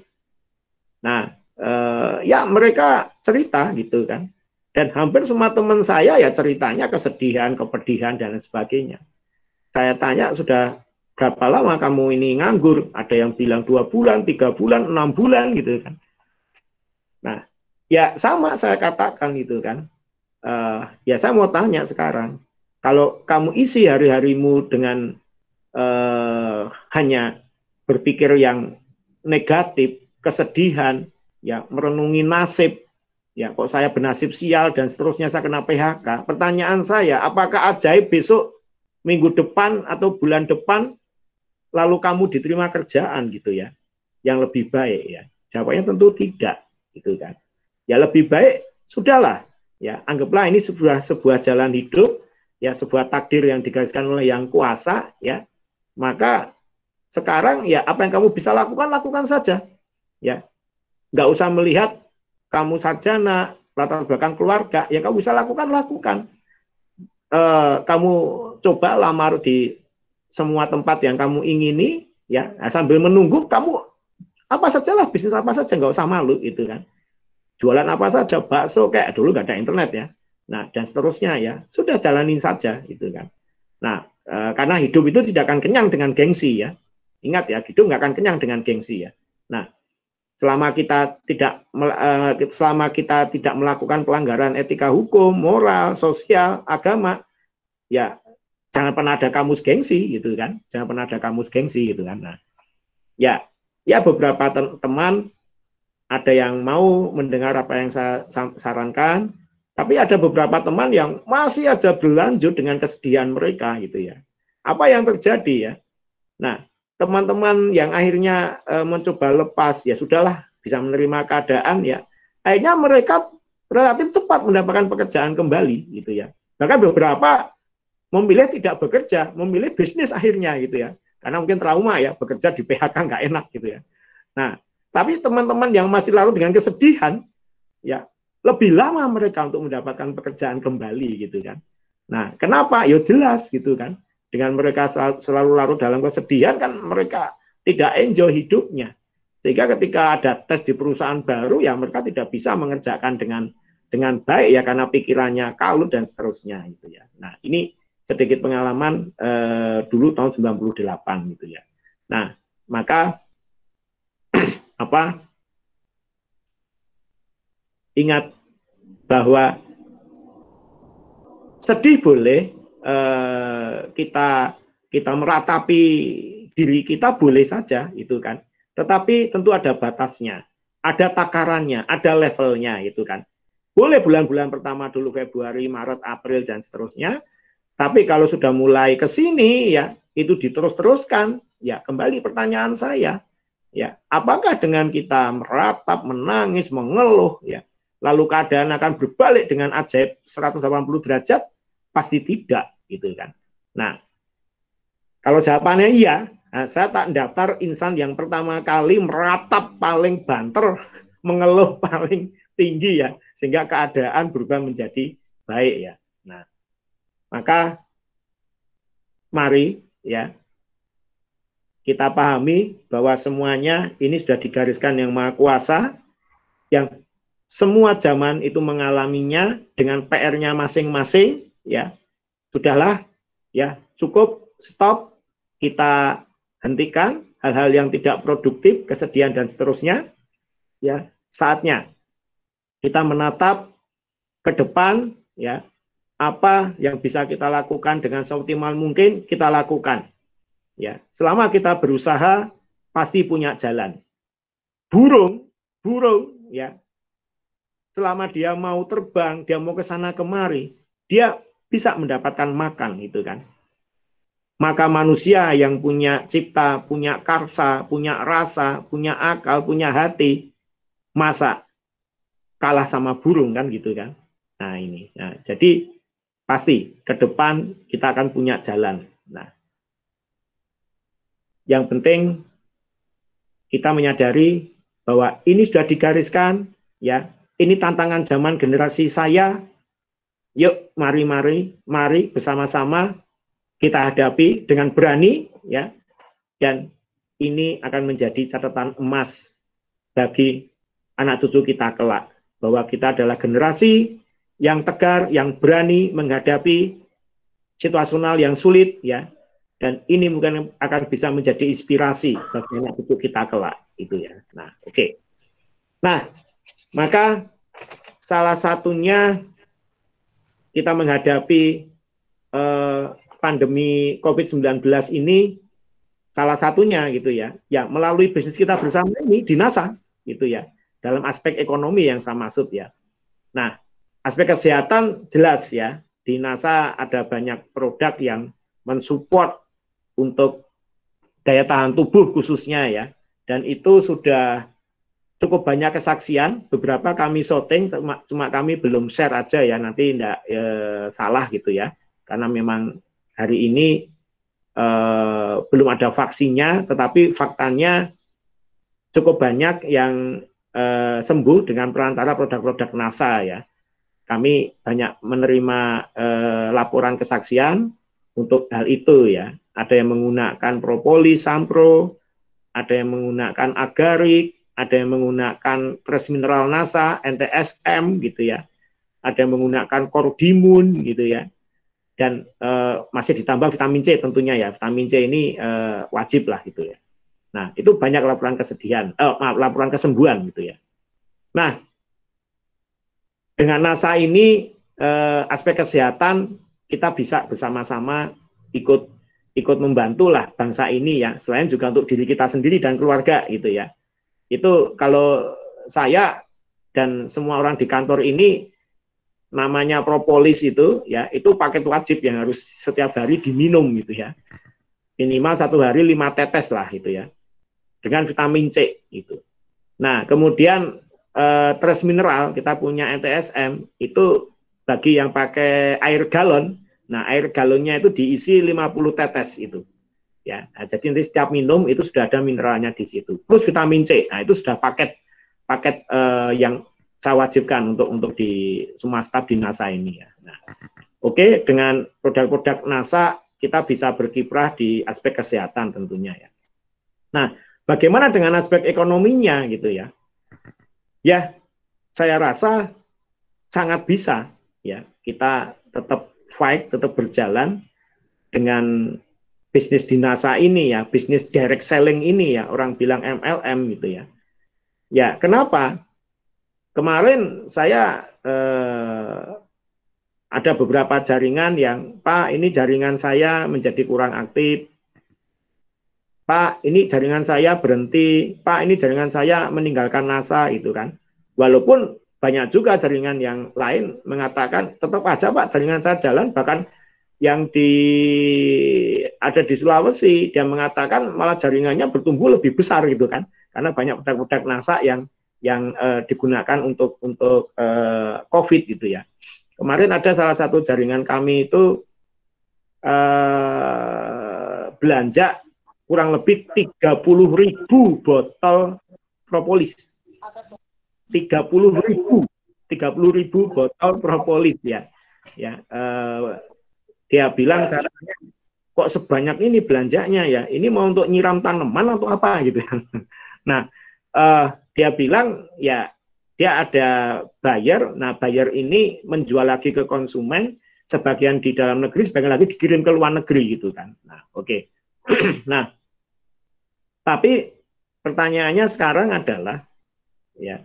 Nah ya mereka cerita gitu kan. Dan hampir semua teman saya ya ceritanya kesedihan, kepedihan, dan sebagainya. Saya tanya, sudah berapa lama kamu ini nganggur? Ada yang bilang 2 bulan, 3 bulan, 6 bulan gitu kan. Nah, ya sama saya katakan gitu kan. Ya saya mau tanya sekarang, kalau kamu isi hari-harimu dengan hanya berpikir yang negatif, kesedihan, ya merenungi nasib, ya kok saya bernasib sial dan seterusnya saya kena PHK. Pertanyaan saya, apakah ajaib besok minggu depan atau bulan depan lalu kamu diterima kerjaan gitu ya, yang lebih baik ya? Jawabannya tentu tidak gitu kan. Ya lebih baik sudahlah ya, anggaplah ini sebuah jalan hidup, ya sebuah takdir yang digariskan oleh Yang Kuasa, ya. Maka sekarang ya apa yang kamu bisa lakukan, lakukan saja, ya. Nggak usah melihat kamu sarjana, latar belakang keluarga, ya kamu bisa lakukan, lakukan. Kamu coba lamar di semua tempat yang kamu ingini, ya. Nah, sambil menunggu kamu apa saja lah, bisnis apa saja, nggak usah malu itu kan. Jualan apa saja, bakso kayak dulu nggak ada internet ya. Nah, dan seterusnya ya, sudah jalanin saja gitu kan. Nah, karena hidup itu tidak akan kenyang dengan gengsi ya. Ingat ya, hidup nggak akan kenyang dengan gengsi ya. Nah, selama kita tidak melakukan pelanggaran etika hukum, moral, sosial, agama, ya jangan pernah ada kamus gengsi gitu kan. Jangan pernah ada kamus gengsi gitu kan. Nah, ya beberapa teman ada yang mau mendengar apa yang saya sarankan, tapi ada beberapa teman yang masih aja berlanjut dengan kesedihan mereka gitu ya. Apa yang terjadi ya? Nah, teman-teman yang akhirnya mencoba lepas, ya sudahlah, bisa menerima keadaan ya. Akhirnya mereka relatif cepat mendapatkan pekerjaan kembali gitu ya. Bahkan beberapa memilih tidak bekerja, memilih bisnis akhirnya gitu ya. Karena mungkin trauma ya, bekerja di PHK nggak enak gitu ya. Nah, tapi teman-teman yang masih larut dengan kesedihan, ya lebih lama mereka untuk mendapatkan pekerjaan kembali gitu kan. Nah, kenapa? Ya jelas gitu kan. Dengan mereka selalu larut dalam kesedihan kan mereka tidak enjoy hidupnya. Sehingga ketika ada tes di perusahaan baru ya mereka tidak bisa mengerjakan dengan baik ya karena pikirannya kalut dan seterusnya gitu ya. Nah, ini sedikit pengalaman dulu tahun 98 gitu ya. Nah, maka ingat bahwa sedih boleh, kita meratapi diri kita boleh saja itu kan. Tetapi tentu ada batasnya, ada takarannya, ada levelnya itu kan. Boleh bulan-bulan pertama dulu Februari, Maret, April dan seterusnya. Tapi kalau sudah mulai ke sini ya itu diterus-teruskan, ya kembali pertanyaan saya, ya apakah dengan kita meratap, menangis, mengeluh, ya lalu keadaan akan berbalik dengan ajaib 180 derajat? Pasti tidak, gitu kan. Nah, kalau jawabannya iya, nah, saya tak daftar insan yang pertama kali meratap paling banter, mengeluh paling tinggi ya, sehingga keadaan berubah menjadi baik ya. Nah, maka mari ya kita pahami bahwa semuanya ini sudah digariskan Yang Maha Kuasa, yang semua zaman itu mengalaminya dengan PR-nya masing-masing ya. Sudahlah ya, cukup, stop, kita hentikan hal-hal yang tidak produktif, kesedihan dan seterusnya ya. Saatnya kita menatap ke depan ya, apa yang bisa kita lakukan dengan seoptimal mungkin kita lakukan. Ya, selama kita berusaha pasti punya jalan. Burung ya, selama dia mau terbang, dia mau ke sana kemari, dia bisa mendapatkan makan gitu kan. Maka manusia yang punya cipta, punya karsa, punya rasa, punya akal, punya hati, masa kalah sama burung kan gitu kan. Nah ini, nah, jadi pasti ke depan kita akan punya jalan. Nah, yang penting kita menyadari bahwa ini sudah digariskan, ya. Ini tantangan zaman generasi saya. Yuk, mari bersama-sama kita hadapi dengan berani, ya. Dan ini akan menjadi catatan emas bagi anak cucu kita kelak, bahwa kita adalah generasi yang tegar, yang berani menghadapi situasional yang sulit, ya. Dan ini mungkin akan bisa menjadi inspirasi bagi anak cucu kita kelak, itu ya. Nah, oke. Nah, maka salah satunya kita menghadapi pandemi COVID-19 ini, salah satunya gitu ya, ya melalui bisnis kita bersama ini di NASA, gitu ya, dalam aspek ekonomi yang saya maksud ya. Nah, aspek kesehatan jelas ya, di NASA ada banyak produk yang mensupport untuk daya tahan tubuh khususnya ya, dan itu sudah cukup banyak kesaksian. Beberapa kami shooting, cuma kami belum share aja ya, nanti tidak salah gitu ya. karena memang hari ini belum ada vaksinnya, tetapi faktanya cukup banyak yang sembuh dengan perantara produk-produk NASA ya. Kami banyak menerima laporan kesaksian untuk hal itu ya. Ada yang menggunakan propolis, sampro, ada yang menggunakan agarik, ada yang menggunakan trace mineral NASA, NTSM gitu ya. Ada yang menggunakan kordimun gitu ya. Dan masih ditambah vitamin C tentunya ya. Vitamin C ini wajib lah gitu ya. Nah, itu banyak laporan kesedihan, laporan kesembuhan gitu ya. Nah, dengan NASA ini aspek kesehatan kita bisa bersama-sama ikut membantu lah bangsa ini ya. Selain juga untuk diri kita sendiri dan keluarga gitu ya. Itu kalau saya dan semua orang di kantor ini namanya propolis itu ya, itu paket wajib yang harus setiap hari diminum gitu ya. Minimal 1 hari 5 tetes lah gitu ya. Dengan vitamin C itu. Nah, kemudian trace mineral kita punya NTSM itu bagi yang pakai air galon. Nah, air galonnya itu diisi 50 tetes itu. Ya, nah, jadi nanti setiap minum itu sudah ada mineralnya di situ. Plus vitamin C. Nah, itu sudah paket yang saya wajibkan untuk di semua staf di NASA ini ya. Nah, oke, dengan produk-produk NASA kita bisa berkiprah di aspek kesehatan tentunya ya. Nah, bagaimana dengan aspek ekonominya gitu ya? Ya, saya rasa sangat bisa ya. Kita tetap fight, tetap berjalan dengan bisnis di NASA ini ya, bisnis direct selling ini ya, orang bilang MLM gitu ya. Ya, kenapa? Kemarin saya ada beberapa jaringan yang, Pak, ini jaringan saya menjadi kurang aktif. Pak, ini jaringan saya berhenti. Pak, ini jaringan saya meninggalkan NASA itu kan. Walaupun banyak juga jaringan yang lain mengatakan tetap aja Pak jaringan saya jalan, bahkan yang ada di Sulawesi dia mengatakan malah jaringannya bertumbuh lebih besar gitu kan. Karena banyak produk-produk NASA yang digunakan untuk COVID gitu ya. Kemarin ada salah satu jaringan kami itu belanja kurang lebih 30.000 botol propolis. 30.000 botol propolis ya. Ya, dia bilang kok sebanyak ini belanjanya ya. Ini mau untuk nyiram tanaman atau apa gitu. Nah, dia bilang ya dia ada buyer. Nah, buyer ini menjual lagi ke konsumen, sebagian di dalam negeri, sebagian lagi dikirim ke luar negeri gitu kan. Nah, oke. Nah, tapi pertanyaannya sekarang adalah ya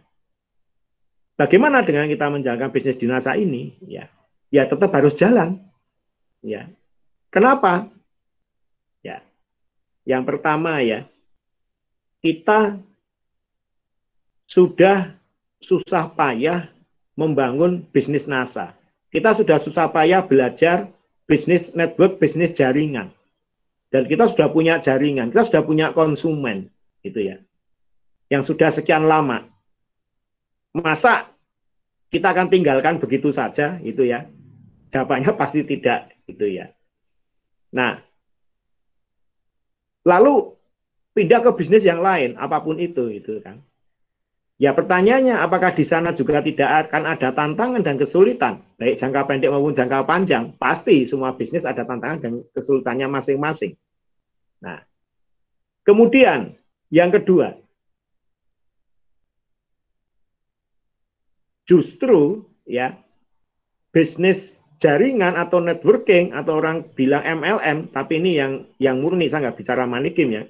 bagaimana dengan kita menjalankan bisnis di NASA ini? Ya, ya tetap harus jalan. Ya, kenapa? Ya, yang pertama ya kita sudah susah payah membangun bisnis NASA. Kita sudah susah payah belajar bisnis network, bisnis jaringan. Dan kita sudah punya jaringan, kita sudah punya konsumen, gitu ya. Yang sudah sekian lama. Masa kita akan tinggalkan begitu saja, gitu ya? Jawabannya pasti tidak, gitu ya. Nah, lalu pindah ke bisnis yang lain, apapun itu, gitu kan. Ya pertanyaannya, apakah di sana juga tidak akan ada tantangan dan kesulitan, baik jangka pendek maupun jangka panjang? Pasti semua bisnis ada tantangan dan kesulitannya masing-masing. Nah, kemudian yang kedua, justru ya bisnis jaringan atau networking atau orang bilang MLM, tapi ini yang murni, saya nggak bicara money game ya.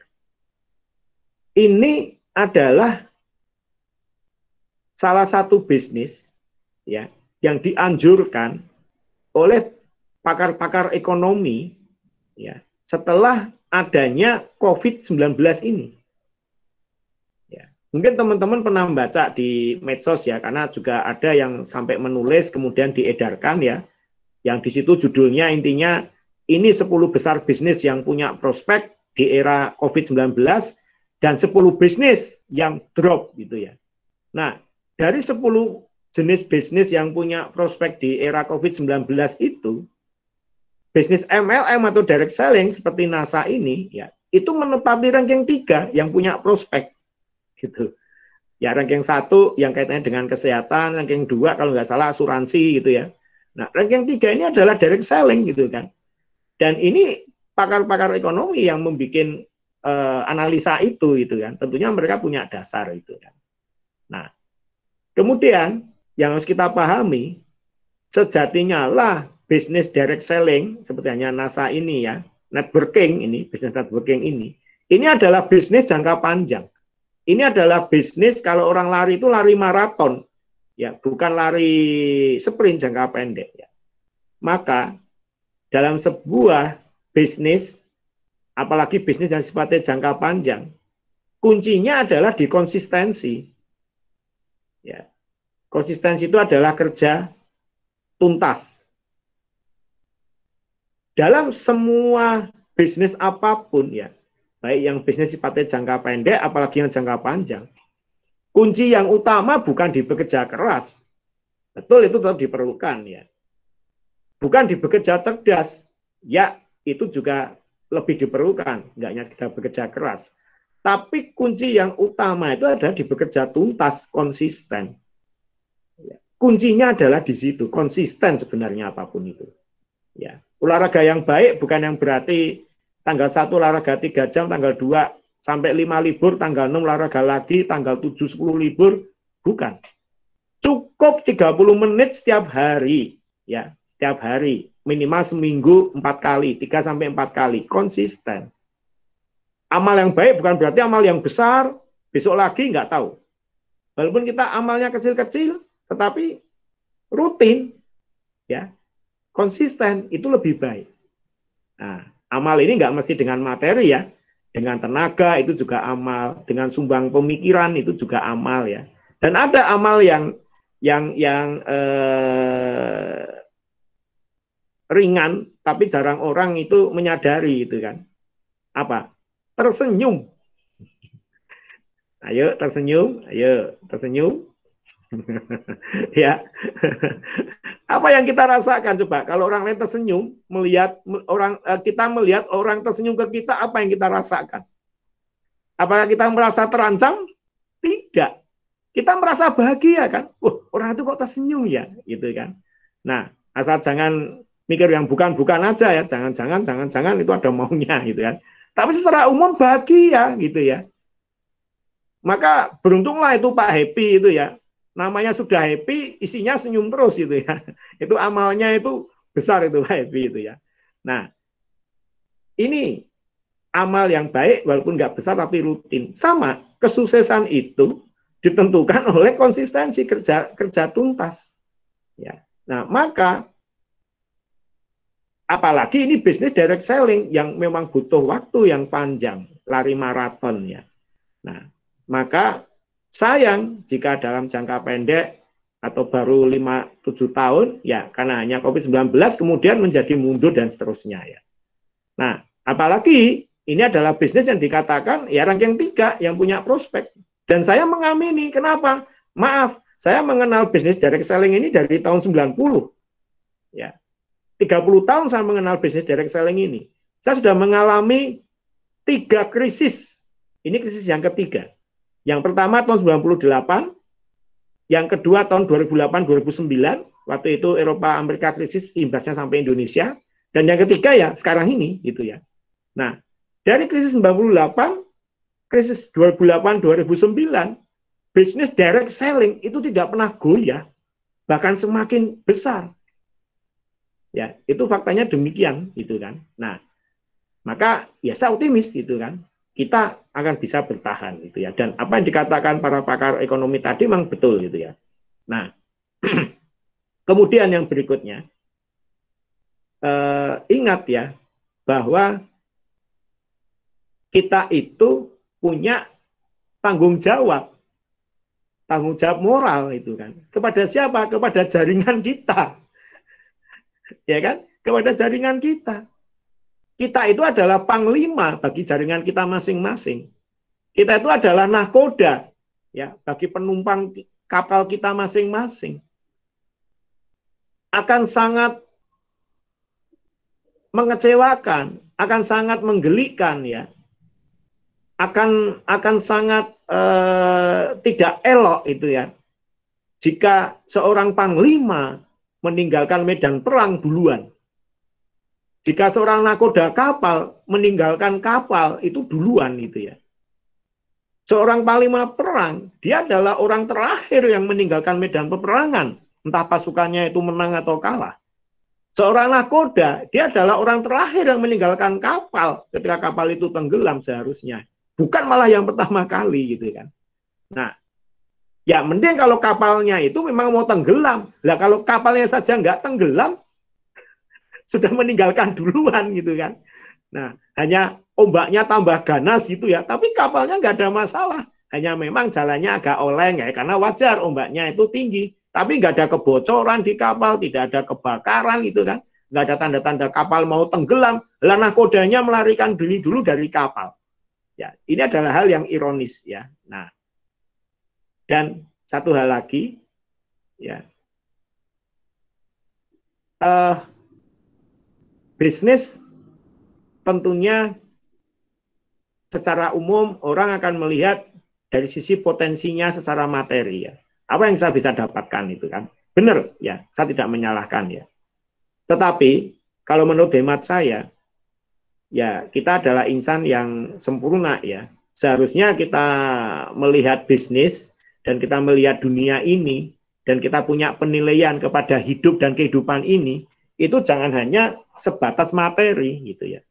Ini adalah salah satu bisnis ya yang dianjurkan oleh pakar-pakar ekonomi ya setelah adanya COVID-19 ini. Ya, mungkin teman-teman pernah baca di medsos ya, karena juga ada yang sampai menulis kemudian diedarkan ya, yang di situ judulnya intinya ini 10 besar bisnis yang punya prospek di era COVID-19 dan 10 bisnis yang drop gitu ya. Nah, dari 10 jenis bisnis yang punya prospek di era COVID-19 itu, bisnis MLM atau direct selling seperti NASA ini, ya, itu menempati ranking 3 yang punya prospek, gitu. Ya, ranking 1 yang kaitannya dengan kesehatan, ranking 2 kalau nggak salah asuransi, gitu ya. Nah, ranking 3 ini adalah direct selling, gitu kan. Dan ini pakar-pakar ekonomi yang membuat analisa itu, gitu kan. Tentunya mereka punya dasar itu kan. Nah, kemudian yang harus kita pahami, sejatinya lah bisnis direct selling seperti hanya NASA ini ya, networking ini, bisnis networking ini adalah bisnis jangka panjang. Ini adalah bisnis kalau orang lari itu lari maraton, ya, bukan lari sprint jangka pendek. Ya. Maka dalam sebuah bisnis, apalagi bisnis yang sifatnya jangka panjang, kuncinya adalah di konsistensi. Ya. Konsistensi itu adalah kerja tuntas. Dalam semua bisnis apapun ya, baik yang bisnis sifatnya jangka pendek, apalagi yang jangka panjang, kunci yang utama bukan di bekerja keras. Betul, itu tetap diperlukan ya. Bukan di bekerja cerdas, ya itu juga lebih diperlukan, nggak hanya kita bekerja keras. Tapi kunci yang utama itu adalah di bekerja tuntas, konsisten. Kuncinya adalah di situ, konsisten sebenarnya apapun itu. Ya, olahraga yang baik bukan yang berarti tanggal 1 olahraga 3 jam, tanggal 2 sampai 5 libur, tanggal 6 olahraga lagi, tanggal 7 10 libur, bukan. Cukup 30 menit setiap hari, ya, setiap hari, minimal seminggu 4 kali, 3 sampai 4 kali, konsisten. Amal yang baik bukan berarti amal yang besar, besok lagi nggak tahu. Walaupun kita amalnya kecil-kecil, tetapi rutin, ya, konsisten, itu lebih baik. Nah, amal ini nggak mesti dengan materi ya, dengan tenaga itu juga amal, dengan sumbang pemikiran itu juga amal ya. Dan ada amal yang ringan, tapi jarang orang itu menyadari itu kan. Apa? Tersenyum. Ayo tersenyum, ayo tersenyum. Ya. Apa yang kita rasakan coba kalau orang lain tersenyum, melihat orang kita melihat orang tersenyum ke kita, apa yang kita rasakan? Apakah kita merasa terancam? Tidak. Kita merasa bahagia kan? Orang itu kok tersenyum ya, gitu kan. Nah, asal jangan mikir yang bukan-bukan aja ya, jangan itu ada maunya gitu kan. Tapi secara umum bahagia gitu ya. Maka beruntunglah itu Pak Happy itu ya. Namanya sudah happy, isinya senyum terus gitu ya. Itu amalnya itu besar itu happy itu ya. Nah, ini amal yang baik walaupun nggak besar tapi rutin. Sama, kesuksesan itu ditentukan oleh konsistensi kerja tuntas. Ya. Nah, maka apalagi ini bisnis direct selling yang memang butuh waktu yang panjang, lari maraton ya. Nah, maka sayang jika dalam jangka pendek atau baru 5-7 tahun, ya karena hanya COVID-19 kemudian menjadi mundur dan seterusnya ya. Nah, apalagi ini adalah bisnis yang dikatakan ya ranking 3 yang punya prospek. Dan saya mengamini, kenapa? Maaf, saya mengenal bisnis direct selling ini dari tahun 90. Ya. 30 tahun saya mengenal bisnis direct selling ini. Saya sudah mengalami 3 krisis. Ini krisis yang ketiga. Yang pertama tahun 98, yang kedua tahun 2008-2009, waktu itu Eropa Amerika krisis imbasnya sampai Indonesia, dan yang ketiga ya sekarang ini gitu ya. Nah, dari krisis 98, krisis 2008-2009, bisnis direct selling itu tidak pernah goyah, bahkan semakin besar. Ya, itu faktanya demikian gitu kan. Nah, maka ya saya optimis gitu kan. Kita akan bisa bertahan gitu ya. Dan apa yang dikatakan para pakar ekonomi tadi memang betul gitu ya. Nah, kemudian yang berikutnya, ingat ya bahwa kita itu punya tanggung jawab moral itu kan. Kepada siapa? Kepada jaringan kita, ya kan? Kepada jaringan kita. Kita itu adalah panglima bagi jaringan kita masing-masing. Kita itu adalah nahkoda ya bagi penumpang kapal kita masing-masing. Akan sangat mengecewakan, akan sangat menggelikan ya, akan sangat tidak elok itu ya, jika seorang panglima meninggalkan medan perang duluan. Jika seorang nakoda kapal meninggalkan kapal itu duluan itu ya. Seorang panglima perang, dia adalah orang terakhir yang meninggalkan medan peperangan, entah pasukannya itu menang atau kalah. Seorang nakoda, dia adalah orang terakhir yang meninggalkan kapal ketika kapal itu tenggelam seharusnya. Bukan malah yang pertama kali gitu kan. Nah, ya mending kalau kapalnya itu memang mau tenggelam. Lah kalau kapalnya saja nggak tenggelam, sudah meninggalkan duluan gitu kan. Nah, hanya ombaknya tambah ganas gitu ya, tapi kapalnya nggak ada masalah. Hanya memang jalannya agak oleng ya, karena wajar ombaknya itu tinggi. Tapi nggak ada kebocoran di kapal, tidak ada kebakaran gitu kan. Nggak ada tanda-tanda kapal mau tenggelam. Lah nakodanya melarikan diri dulu dari kapal. Ya, ini adalah hal yang ironis ya. Nah, dan satu hal lagi, ya, bisnis tentunya secara umum orang akan melihat dari sisi potensinya secara materi ya. Apa yang saya bisa dapatkan itu kan. Benar ya, saya tidak menyalahkan ya. Tetapi kalau menurut hemat saya, ya kita adalah insan yang sempurna ya. Seharusnya kita melihat bisnis dan kita melihat dunia ini dan kita punya penilaian kepada hidup dan kehidupan ini, itu jangan hanya sebatas materi gitu ya.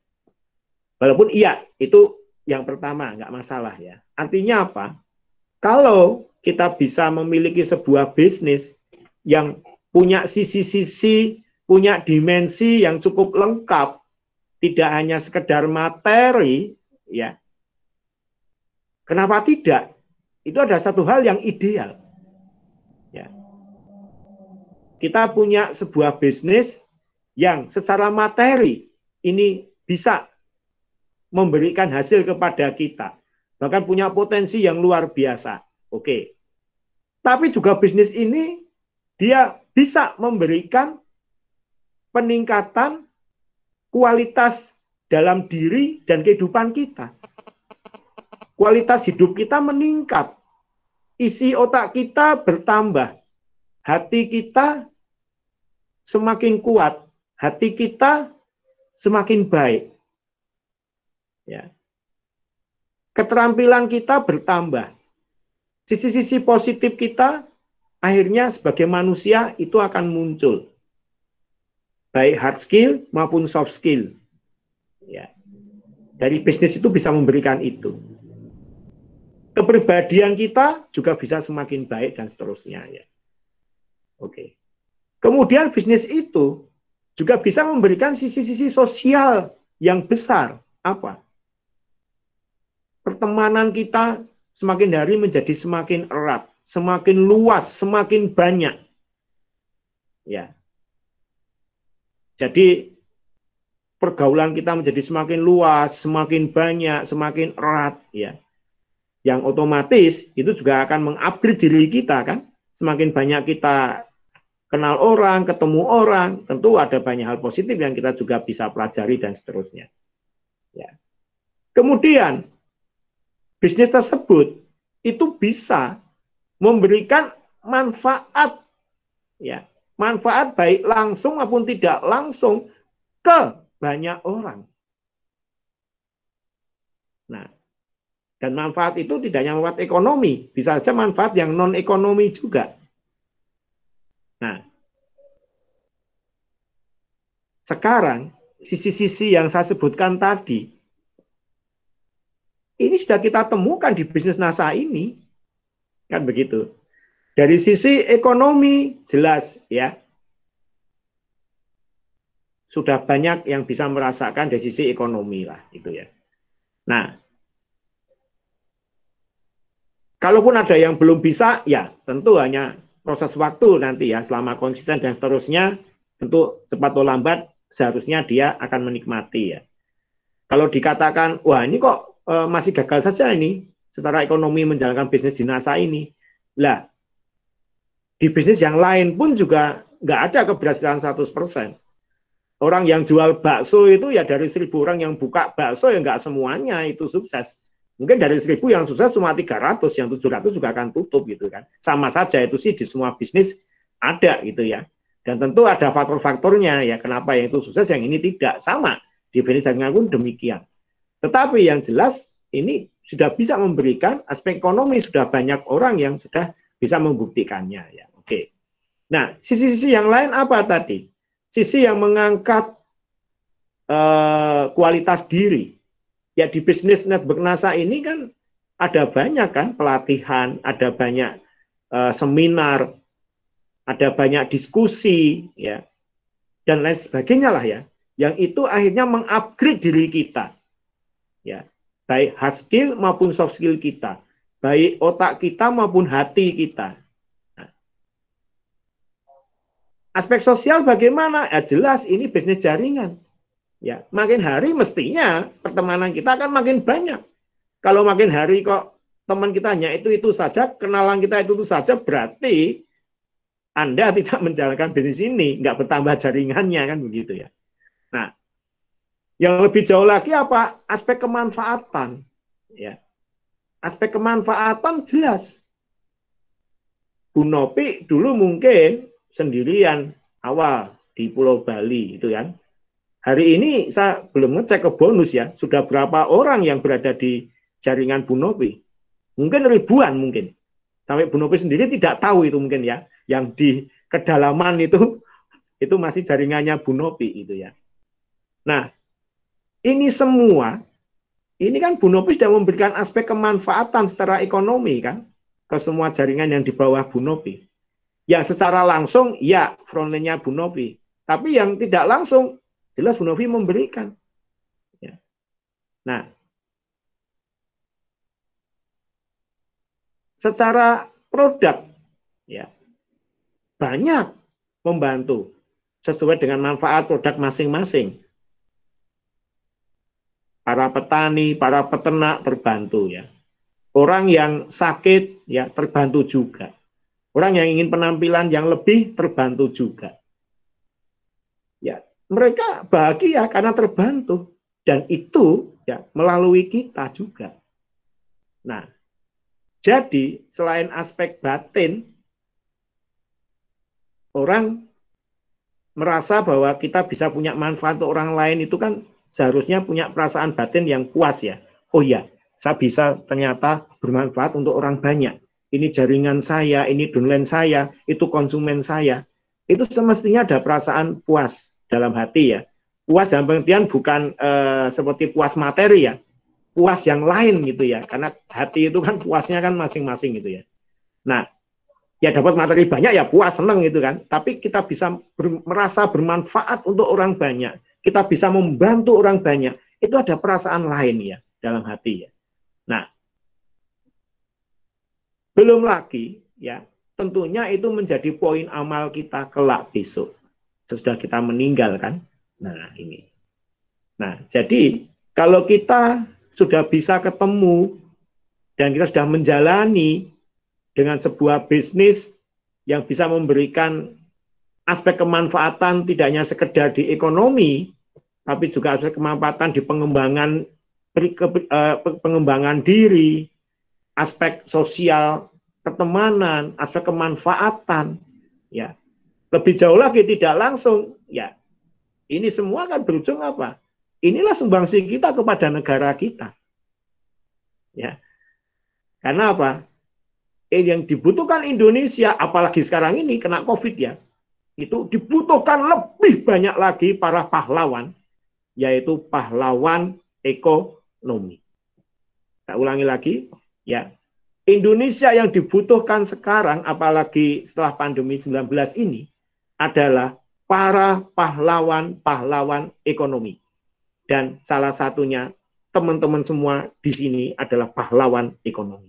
Walaupun iya, itu yang pertama, nggak masalah ya. Artinya apa? Kalau kita bisa memiliki sebuah bisnis yang punya sisi-sisi, punya dimensi yang cukup lengkap, tidak hanya sekedar materi, ya. Kenapa tidak? Itu ada satu hal yang ideal. Ya. Kita punya sebuah bisnis yang secara materi ini bisa memberikan hasil kepada kita. Bahkan punya potensi yang luar biasa. Oke. Tapi juga bisnis ini dia bisa memberikan peningkatan kualitas dalam diri dan kehidupan kita. Kualitas hidup kita meningkat. Isi otak kita bertambah. Hati kita semakin kuat. Hati kita semakin baik. Ya. Keterampilan kita bertambah. Sisi-sisi positif kita akhirnya sebagai manusia itu akan muncul. Baik hard skill maupun soft skill. Ya. Dari bisnis itu bisa memberikan itu. Kepribadian kita juga bisa semakin baik dan seterusnya. Ya. Oke. Kemudian bisnis itu juga bisa memberikan sisi-sisi sosial yang besar. Apa? Pertemanan kita semakin hari menjadi semakin erat, semakin luas, semakin banyak. Ya. Jadi pergaulan kita menjadi semakin luas, semakin banyak, semakin erat, ya. Yang otomatis itu juga akan mengupgrade diri kita kan. Semakin banyak kita kenal orang, ketemu orang, tentu ada banyak hal positif yang kita juga bisa pelajari dan seterusnya. Ya. Kemudian bisnis tersebut itu bisa memberikan manfaat, ya, manfaat baik langsung maupun tidak langsung ke banyak orang. Nah, dan manfaat itu tidak hanya manfaat ekonomi, bisa saja manfaat yang non ekonomi juga. Nah, sekarang sisi-sisi yang saya sebutkan tadi ini sudah kita temukan di bisnis NASA ini, kan begitu. Dari sisi ekonomi jelas ya, sudah banyak yang bisa merasakan dari sisi ekonomi lah, itu ya. Nah, kalaupun ada yang belum bisa, ya tentu hanya proses waktu nanti ya, selama konsisten dan seterusnya, tentu cepat atau lambat seharusnya dia akan menikmati ya. Kalau dikatakan, wah ini kok masih gagal saja ini secara ekonomi menjalankan bisnis di NASA ini. Lah, di bisnis yang lain pun juga nggak ada keberhasilan 100%. Orang yang jual bakso itu ya dari 1.000 orang yang buka bakso ya nggak semuanya itu sukses. Mungkin dari 1.000 yang sukses cuma 300, yang 700 juga akan tutup gitu kan. Sama saja itu sih di semua bisnis ada gitu ya. Dan tentu ada faktor-faktornya ya, kenapa yang itu sukses yang ini tidak. Sama di bisnis jaringan pun demikian. Tetapi yang jelas ini sudah bisa memberikan aspek ekonomi, sudah banyak orang yang sudah bisa membuktikannya ya. Oke. Nah, sisi-sisi yang lain apa tadi? Sisi yang mengangkat kualitas diri. Ya di bisnis network NASA ini kan ada banyak kan pelatihan, ada banyak seminar, ada banyak diskusi ya dan lain sebagainya lah ya. Yang itu akhirnya mengupgrade diri kita. Ya, baik hard skill maupun soft skill kita, baik otak kita maupun hati kita. Nah, aspek sosial bagaimana? Ya jelas ini bisnis jaringan. Ya, makin hari mestinya pertemanan kita akan makin banyak. Kalau makin hari kok teman kita hanya itu saja, kenalan kita itu saja, berarti Anda tidak menjalankan bisnis ini, nggak bertambah jaringannya kan begitu ya. Nah, yang lebih jauh lagi apa? Aspek kemanfaatan. Ya, aspek kemanfaatan jelas. Bu Nopi dulu mungkin sendirian awal di Pulau Bali itu kan. Hari ini saya belum ngecek ke bonus ya, sudah berapa orang yang berada di jaringan Bu Nopi? Mungkin ribuan mungkin. Sampai Bu Nopi sendiri tidak tahu itu mungkin ya, yang di kedalaman itu masih jaringannya Bu Nopi itu ya. Nah, ini semua, ini kan Bu Nopi sudah memberikan aspek kemanfaatan secara ekonomi kan, ke semua jaringan yang di bawah Bu Nopi. Yang secara langsung, ya frontline-nya Bu Nopi. Tapi yang tidak langsung, jelas Bu Nopi memberikan. Ya. Nah, secara produk, ya banyak membantu sesuai dengan manfaat produk masing-masing. Para petani, para peternak terbantu ya. Orang yang sakit ya terbantu juga. Orang yang ingin penampilan yang lebih terbantu juga. Ya, mereka bahagia karena terbantu dan itu ya melalui kita juga. Nah, jadi selain aspek batin, orang merasa bahwa kita bisa punya manfaat untuk orang lain itu kan seharusnya punya perasaan batin yang puas ya. Oh ya, saya bisa ternyata bermanfaat untuk orang banyak. Ini jaringan saya, ini downline saya, itu konsumen saya. Itu semestinya ada perasaan puas dalam hati ya. Puas dalam pengertian bukan seperti puas materi ya. Puas yang lain gitu ya. Karena hati itu kan puasnya kan masing-masing gitu ya. Nah, ya dapat materi banyak ya puas, seneng gitu kan. Tapi kita bisa merasa bermanfaat untuk orang banyak. Kita bisa membantu orang banyak. Itu ada perasaan lain ya dalam hati ya. Nah, belum lagi ya, tentunya itu menjadi poin amal kita kelak besok. Sesudah kita meninggal kan. Nah, ini. Nah, jadi kalau kita sudah bisa ketemu dan kita sudah menjalani dengan sebuah bisnis yang bisa memberikan aspek kemanfaatan tidak hanya sekedar di ekonomi, tapi juga aspek kemanfaatan di pengembangan diri, aspek sosial, pertemanan, aspek kemanfaatan, ya. Lebih jauh lagi tidak langsung, ya. Ini semua kan berujung apa? Inilah sumbangsi kita kepada negara kita. Ya. Karena apa? Yang dibutuhkan Indonesia, apalagi sekarang ini kena COVID ya, itu dibutuhkan lebih banyak lagi para pahlawan, yaitu pahlawan ekonomi. Saya ulangi lagi, ya. Indonesia yang dibutuhkan sekarang, apalagi setelah pandemi 19 ini, adalah para pahlawan-pahlawan ekonomi. Dan salah satunya, teman-teman semua di sini adalah pahlawan ekonomi.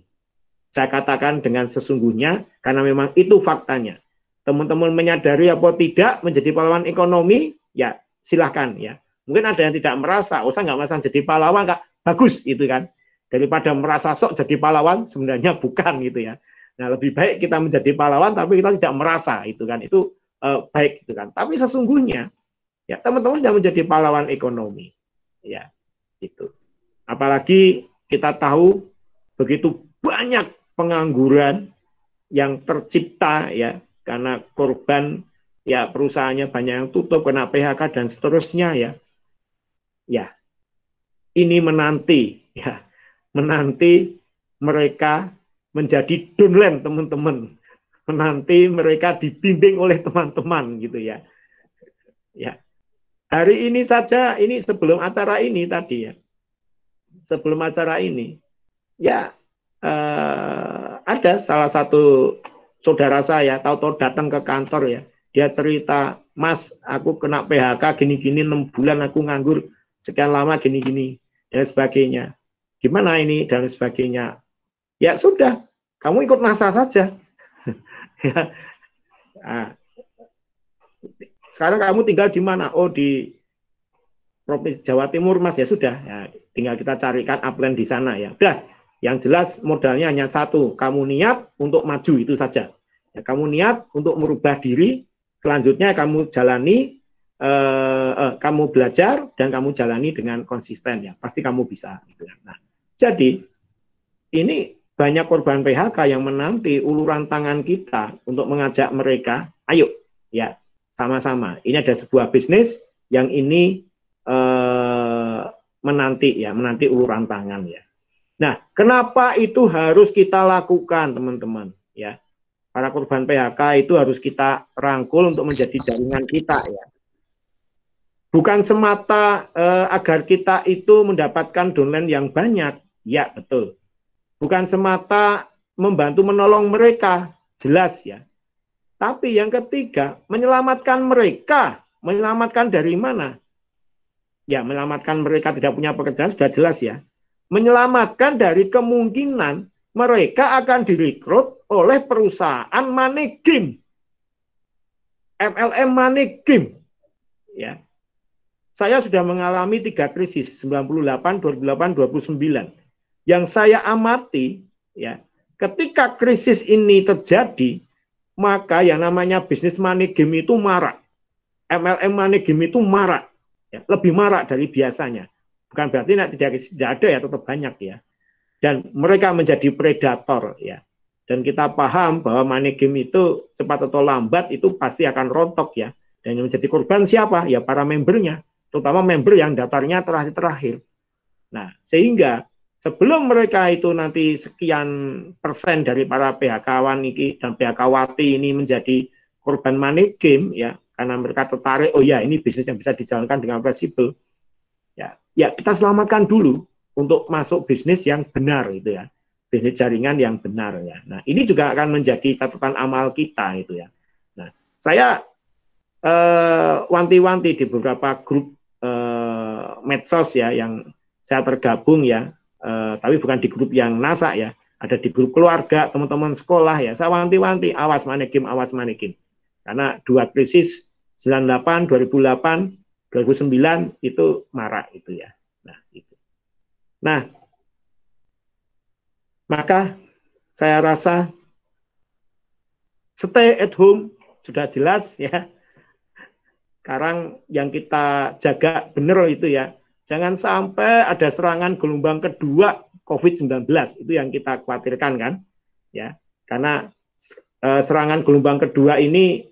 Saya katakan dengan sesungguhnya, karena memang itu faktanya. Teman-teman menyadari apa tidak menjadi pahlawan ekonomi, ya silahkan ya. Mungkin ada yang tidak merasa, oh saya nggak merasa jadi pahlawan, Kak. Bagus itu kan. Daripada merasa sok jadi pahlawan, sebenarnya bukan gitu ya. Nah, lebih baik kita menjadi pahlawan, tapi kita tidak merasa itu kan. Itu baik gitu kan. Tapi sesungguhnya, ya teman-teman sudah menjadi pahlawan ekonomi. Ya, itu. Apalagi kita tahu begitu banyak pengangguran yang tercipta ya karena korban ya perusahaannya banyak yang tutup, kena PHK dan seterusnya ya. Ya, ini menanti mereka menjadi downline teman-teman. Menanti mereka dibimbing oleh teman-teman gitu ya. Ya. Hari ini saja, ini sebelum acara ini tadi ya. Sebelum acara ini ya ada salah satu saudara saya tahu-tahu datang ke kantor ya. Dia cerita, "Mas, aku kena PHK gini-gini 6 bulan aku nganggur sekian lama gini-gini dan sebagainya. Gimana ini dan sebagainya." Ya sudah, kamu ikut NASA saja. Ya. Nah, sekarang kamu tinggal di mana? Oh, di Provinsi Jawa Timur, Mas. Ya sudah, ya, tinggal kita carikan upline di sana ya. Udah, yang jelas modalnya hanya satu, kamu niat untuk maju itu saja. Ya, kamu niat untuk merubah diri, selanjutnya kamu jalani, kamu belajar dan kamu jalani dengan konsisten ya. Pasti kamu bisa. Gitu. Nah, jadi ini banyak korban PHK yang menanti uluran tangan kita untuk mengajak mereka, ayo ya sama-sama. Ini ada sebuah bisnis yang ini menanti uluran tangan ya. Nah, kenapa itu harus kita lakukan, teman-teman? Ya, para korban PHK itu harus kita rangkul untuk menjadi jaringan kita ya. Bukan semata agar kita itu mendapatkan downline yang banyak, ya betul. Bukan semata membantu menolong mereka, jelas ya. Tapi yang ketiga, menyelamatkan mereka. Menyelamatkan dari mana? Ya, menyelamatkan mereka tidak punya pekerjaan sudah jelas ya. Menyelamatkan dari kemungkinan mereka akan direkrut oleh perusahaan money game. MLM money game. Ya. Saya sudah mengalami 3 krisis, 98, 2008, 2029. Yang saya amati, ya, ketika krisis ini terjadi, maka yang namanya bisnis money game itu marak. MLM money game itu marak. Ya, lebih marak dari biasanya. Bukan berarti tidak ada ya, tetap banyak ya. Dan mereka menjadi predator ya. Dan kita paham bahwa money game itu cepat atau lambat itu pasti akan rontok ya. Dan yang menjadi korban siapa? Ya para membernya. Terutama member yang daftarnya terakhir. Nah, sehingga sebelum mereka itu nanti sekian persen dari para PHK-wan ini dan PHK-wati ini menjadi korban money game ya, karena mereka tertarik, oh ya ini bisnis yang bisa dijalankan dengan fleksibel. Ya, kita selamatkan dulu untuk masuk bisnis yang benar itu ya. Bisnis jaringan yang benar ya. Nah, ini juga akan menjadi catatan amal kita itu ya. Nah, saya wanti-wanti di beberapa grup medsos ya yang saya tergabung ya, tapi bukan di grup yang NASA ya, ada di grup keluarga, teman-teman sekolah ya. Saya wanti-wanti, awas money game, awas money game. Karena 2 krisis 98, 2008, 2009 itu marak itu ya. Nah, itu. Nah, maka saya rasa stay at home sudah jelas ya. Sekarang yang kita jaga benar itu ya. Jangan sampai ada serangan gelombang kedua COVID-19, itu yang kita khawatirkan kan. Ya, karena serangan gelombang kedua ini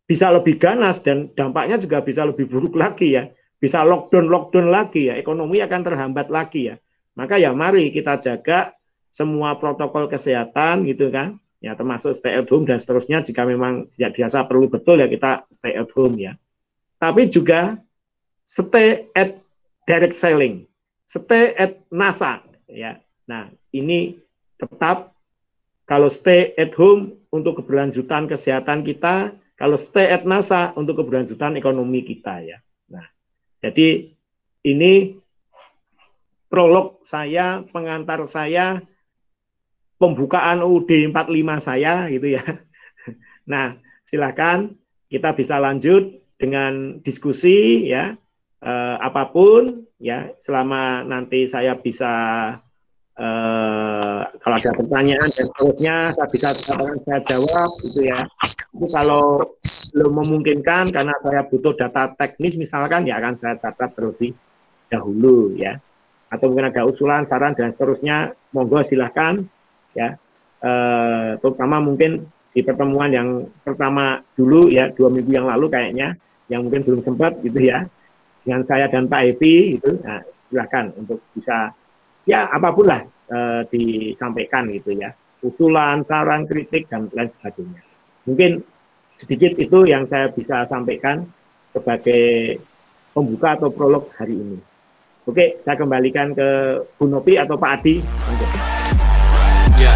bisa lebih ganas dan dampaknya juga bisa lebih buruk lagi ya. Bisa lockdown lagi ya, ekonomi akan terhambat lagi ya. Maka ya mari kita jaga semua protokol kesehatan gitu kan. Ya termasuk stay at home dan seterusnya, jika memang tidak biasa perlu betul ya kita stay at home ya. Tapi juga stay at direct selling, stay at NASA ya. Nah, ini tetap kalau stay at home untuk keberlanjutan kesehatan kita, kalau stay at NASA untuk keberlanjutan ekonomi kita ya. Nah, jadi ini prolog saya, pengantar saya, pembukaan UUD 45 saya gitu ya. Nah, silakan kita bisa lanjut dengan diskusi ya, apapun ya, selama nanti saya bisa kalau ada pertanyaan dan seterusnya saya bisa saya jawab gitu ya. Tapi kalau belum memungkinkan karena saya butuh data teknis misalkan, ya akan saya catat terlebih dahulu ya. Atau mungkin ada usulan, saran dan seterusnya, monggo silahkan ya. Terutama mungkin di pertemuan yang pertama dulu ya, 2 minggu yang lalu kayaknya, yang mungkin belum sempat gitu ya, dengan saya dan Pak Evi gitu, nah, silahkan untuk bisa ya apapun lah disampaikan gitu ya, usulan, saran, kritik dan lain sebagainya. Mungkin sedikit itu yang saya bisa sampaikan sebagai pembuka atau prolog hari ini. Oke, saya kembalikan ke Bu Nopi atau Pak Adi. Ya.